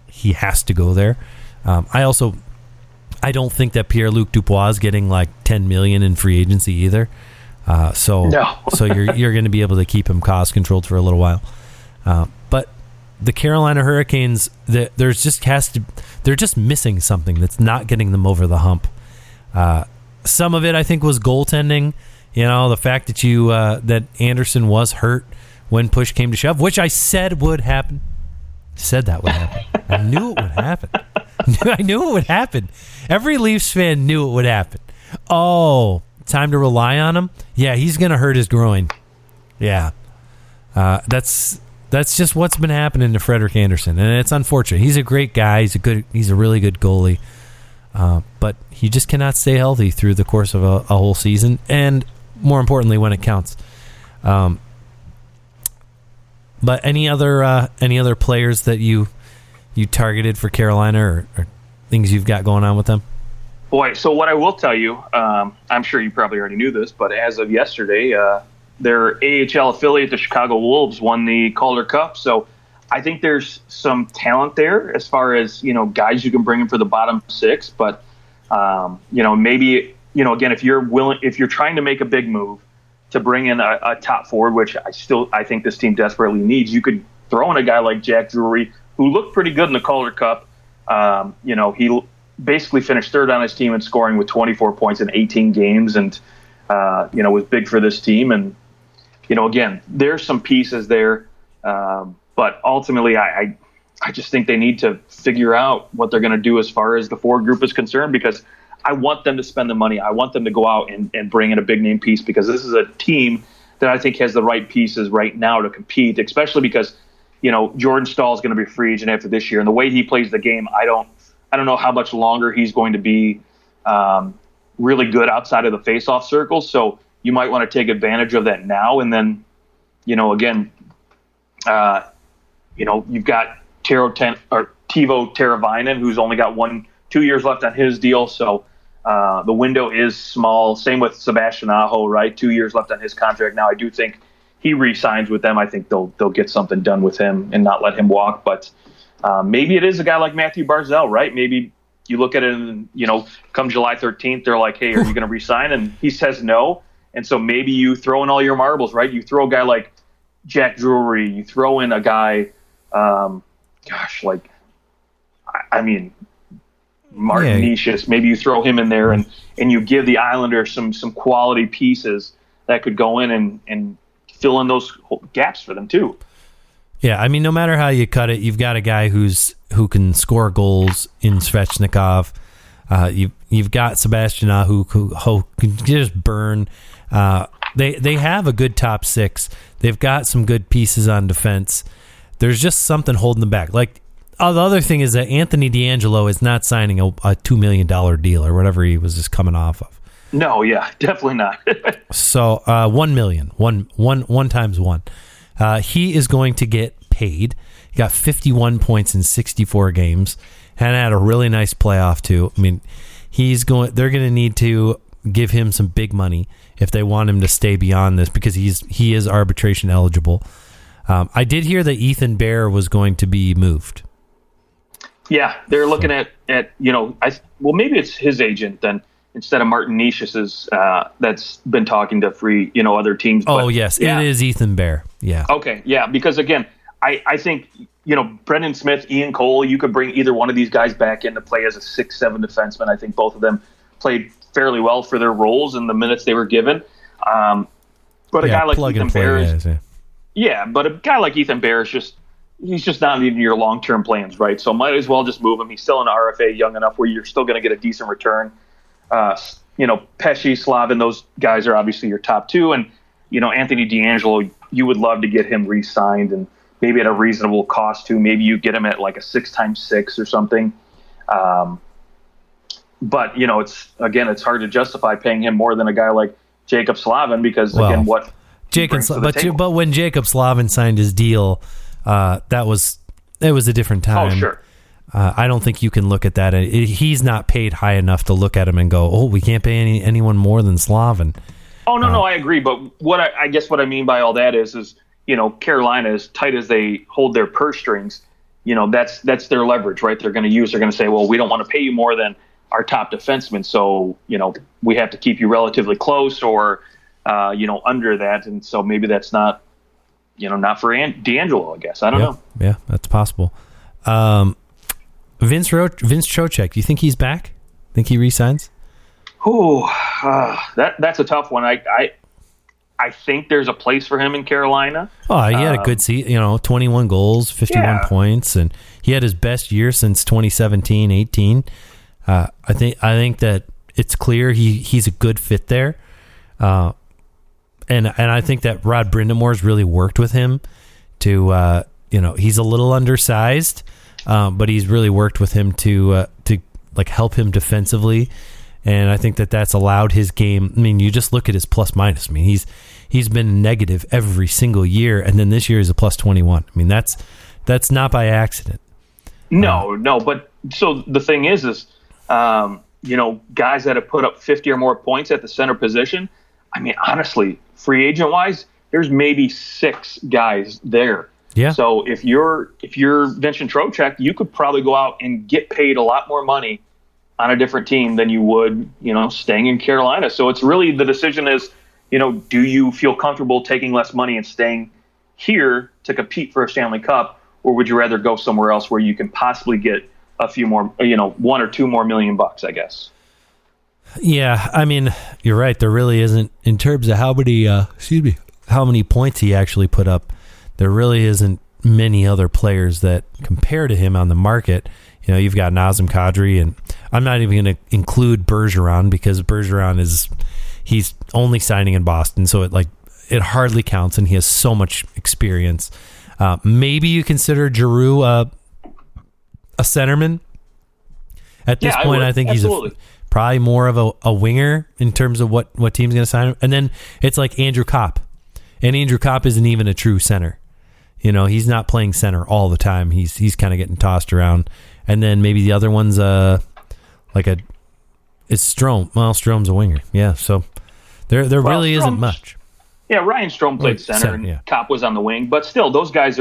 he has to go there. I don't think that Pierre-Luc Dubois is getting like $10 million in free agency either. So you're going to be able to keep him cost controlled for a little while. But the Carolina Hurricanes, they're just missing something that's not getting them over the hump. Some of it, I think, was goaltending. You know, the fact that that Anderson was hurt when push came to shove, which I said would happen. Said that would happen. I knew it would happen. I knew it would happen. Every Leafs fan knew it would happen. Oh, time to rely on him? Yeah, he's going to hurt his groin. Yeah. That's just what's been happening to Frederik Andersen, and it's unfortunate. He's a great guy. He's a really good goalie. But he just cannot stay healthy through the course of a whole season, and more importantly, when it counts. But any other players that you targeted for Carolina or things you've got going on with them? Boy, so what I will tell you, I'm sure you probably already knew this, but as of yesterday, their AHL affiliate, the Chicago Wolves, won the Calder Cup. So I think there's some talent there as far as, guys you can bring in for the bottom six. But, maybe, again, if you're trying to make a big move to bring in a top forward, which I think this team desperately needs, you could throw in a guy like Jack Drury, who looked pretty good in the Calder Cup. He basically finished third on his team in scoring with 24 points in 18 games and, was big for this team. And, again, there's some pieces there. But ultimately, I I just think they need to figure out what they're going to do as far as the forward group is concerned, because I want them to spend the money. I want them to go out and bring in a big name piece, because this is a team that I think has the right pieces right now to compete, especially because, Jordan Staal is going to be a free agent after this year. And the way he plays the game, I don't know how much longer he's going to be really good outside of the faceoff circle. So you might want to take advantage of that now. And then, again, you've got Teuvo Teravainen, who's only got 1-2 years left on his deal. So the window is small. Same with Sebastian Aho, right? 2 years left on his contract. Now, I do think he re-signs with them. I think they'll get something done with him and not let him walk. But maybe it is a guy like Matthew Barzal, right? Maybe you look at it and, come July 13th, they're like, hey, are you going to re-sign? And he says no. And so maybe you throw in all your marbles, right? You throw a guy like Jack Drury. You throw in a guy, Martin Nicias. Maybe you throw him in there and you give the Islanders some quality pieces that could go in and fill in those gaps for them too. Yeah, I mean, no matter how you cut it, you've got a guy who can score goals in Svechnikov. You've got Sebastian Aho who can just burn. They have a good top six. They've got some good pieces on defense. There's just something holding them back. Like, the other thing is that Anthony DeAngelo is not signing a $2 million deal or whatever he was just coming off of. No, yeah, definitely not. So $1 million, one times one. He is going to get paid. He got 51 points in 64 games and had a really nice playoff too. I mean, they're going to need to give him some big money if they want him to stay beyond this, because he is arbitration eligible. I did hear that Ethan Bear was going to be moved. Yeah, they're looking at maybe it's his agent then, instead of Martin Nicias's, that's been talking to other teams. But, yes, yeah. It is Ethan Bear. Yeah. Okay, yeah, because again, I think, Brendan Smith, Ian Cole, you could bring either one of these guys back in to play as a 6-7 defenseman. I think both of them played fairly well for their roles in the minutes they were given. But a guy like Ethan Bear but a guy like Ethan Bear he's just not in your long-term plans, right? So might as well just move him. He's still an RFA, young enough where you're still going to get a decent return. Pesci, Slavin, those guys are obviously your top two. And, Anthony DeAngelo, you would love to get him re-signed and maybe at a reasonable cost too. Maybe you get him at like a 6x6 or something. But, it's hard to justify paying him more than a guy like Jacob Slavin because, But when Jacob Slavin signed his deal, it was a different time. Oh, sure. I don't think you can look at that. He's not paid high enough to look at him and go, "Oh, we can't pay anyone more than Slavin." Oh no, I agree. But what I mean by all that is Carolina, as tight as they hold their purse strings, that's their leverage, right? They're going to say, well, we don't want to pay you more than our top defenseman, so we have to keep you relatively close or under that, and so maybe that's not for DeAngelo, I guess. I don't know. Yeah, that's possible. Vince Trocheck, do you think he's back? Think he re-signs? That's a tough one. I think there's a place for him in Carolina. Oh, he had a good season, 21 goals, 51 points, and he had his best year since 2017-18. I think that it's clear he's a good fit there. And I think that Rod Brindamore's really worked with him to, he's a little undersized, but he's really worked with him to help him defensively. And I think that's allowed his game. I mean, you just look at his plus minus. I mean, he's been negative every single year, and then this year is a plus 21. I mean, that's not by accident. No. But so the thing is guys that have put up 50 or more points at the center position. I mean, honestly, free agent wise, there's maybe 6 guys there. Yeah. So if you're Vincent Trocheck, you could probably go out and get paid a lot more money on a different team than you would, staying in Carolina. So it's really, the decision is, do you feel comfortable taking less money and staying here to compete for a Stanley Cup, or would you rather go somewhere else where you can possibly get a few more, $1 or $2 more million, I guess. Yeah, I mean, you're right. There really isn't, in terms of how many points he actually put up. There really isn't many other players that compare to him on the market. You know, you've got Nazem Kadri, and I'm not even going to include Bergeron because Bergeron he's only signing in Boston, so it hardly counts, and he has so much experience. Maybe you consider Giroux a centerman. At this point, I think Absolutely. he's probably more of a winger in terms of what team's going to sign him. And then it's like Andrew Kopp. And Andrew Kopp isn't even a true center. You know, he's not playing center all the time. He's kind of getting tossed around. And then maybe the other one's it's Strome. Well, Strome's a winger. Yeah, so there really isn't much. Yeah, Ryan Strome played center, and Kopp was on the wing. But still, those guys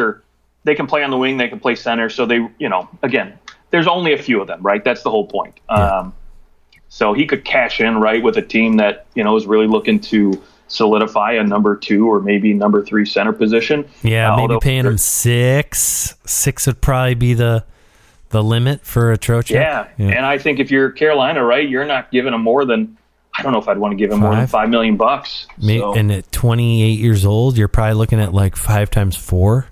they can play on the wing, they can play center. So they, you know, again, there's only a few of them, right? That's the whole point. Yeah. So he could cash in, right, with a team that, you know, is really looking to solidify a number 2 or maybe number 3 center position. Yeah, maybe paying him 6. 6 would probably be the limit for a Trocheck. Yeah, and I think if you're Carolina, right, you're not giving him more than, I don't know if I'd want to give him more than $5 million. So. And at 28 years old, you're probably looking at like 5 times 4.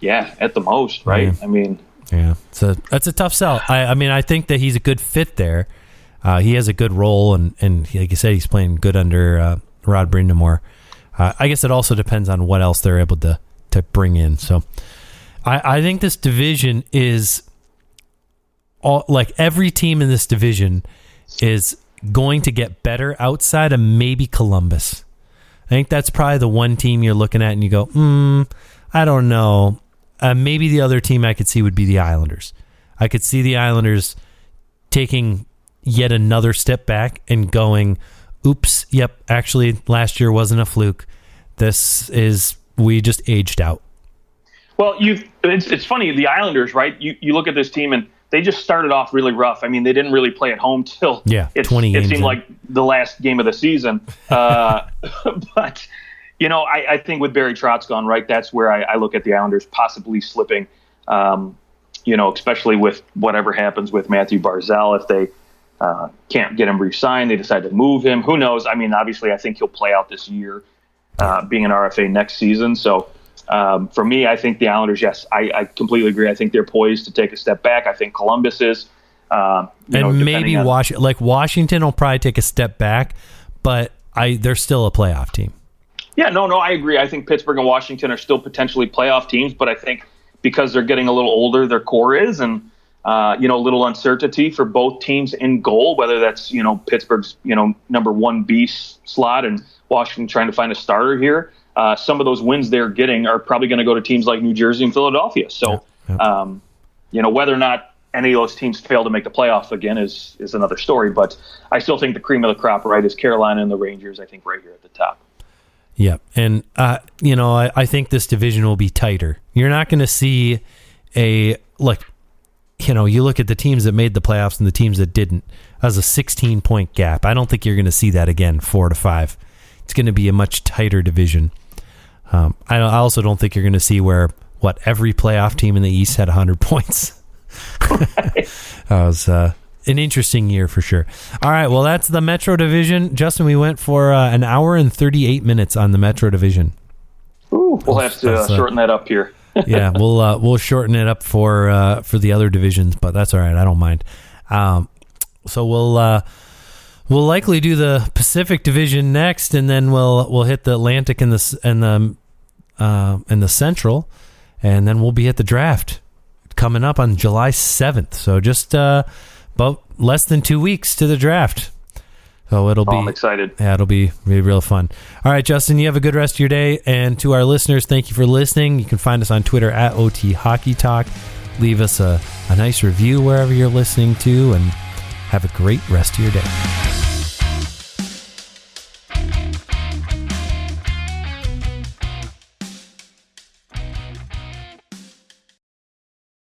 Yeah, at the most, right? Yeah. I mean, yeah, so that's a tough sell. I mean, I think that he's a good fit there. He has a good role, and like you said, he's playing good under Rod Brindamore. I guess it also depends on what else they're able to bring in. So I think this division is like every team in this division is going to get better outside of maybe Columbus. I think that's probably the one team you're looking at and you go, I don't know. Maybe the other team I could see would be the Islanders. I could see the Islanders taking yet another step back and going, oops, yep, actually last year wasn't a fluke. We just aged out. Well, it's funny, the Islanders, right? You look at this team and they just started off really rough. I mean, they didn't really play at home till 20 games it seemed like the last game of the season. But, you know, I think with Barry Trotz gone, right, that's where I look at the Islanders possibly slipping, you know, especially with whatever happens with Matthew Barzal. If they can't get him re-signed, they decide to move him. Who knows? I mean, obviously, I think he'll play out this year, being an RFA next season. So for me, I think the Islanders, yes, I completely agree. I think they're poised to take a step back. I think Columbus is. And maybe Washington will probably take a step back, but they're still a playoff team. Yeah, no, I agree. I think Pittsburgh and Washington are still potentially playoff teams, but I think because they're getting a little older, their core is, and a little uncertainty for both teams in goal, whether that's, you know, Pittsburgh's, you know, number 1B slot and Washington trying to find a starter here. Some of those wins they're getting are probably going to go to teams like New Jersey and Philadelphia. So, you know, whether or not any of those teams fail to make the playoffs again is another story. But I still think the cream of the crop, right, is Carolina and the Rangers, I think, right here at the top. Yeah, and, I think this division will be tighter. You're not going to see you look at the teams that made the playoffs and the teams that didn't as a 16-point gap. I don't think you're going to see that again, 4-5. It's going to be a much tighter division. I also don't think you're going to see where every playoff team in the East had 100 points. That was an interesting year for sure. All right, well, that's the Metro Division. Justin, we went for an hour and 38 minutes on the Metro Division. Ooh, we'll have to shorten that up here. Yeah, we'll shorten it up for the other divisions, but that's all right. I don't mind. So we'll likely do the Pacific Division next, and then we'll hit the Atlantic and the Central, and then we'll be at the draft coming up on July 7th. So just about less than 2 weeks to the draft. So I'm excited. Yeah, it'll be real fun. All right, Justin, you have a good rest of your day. And to our listeners, thank you for listening. You can find us on Twitter at OT Hockey Talk. Leave us a nice review wherever you're listening to, and have a great rest of your day.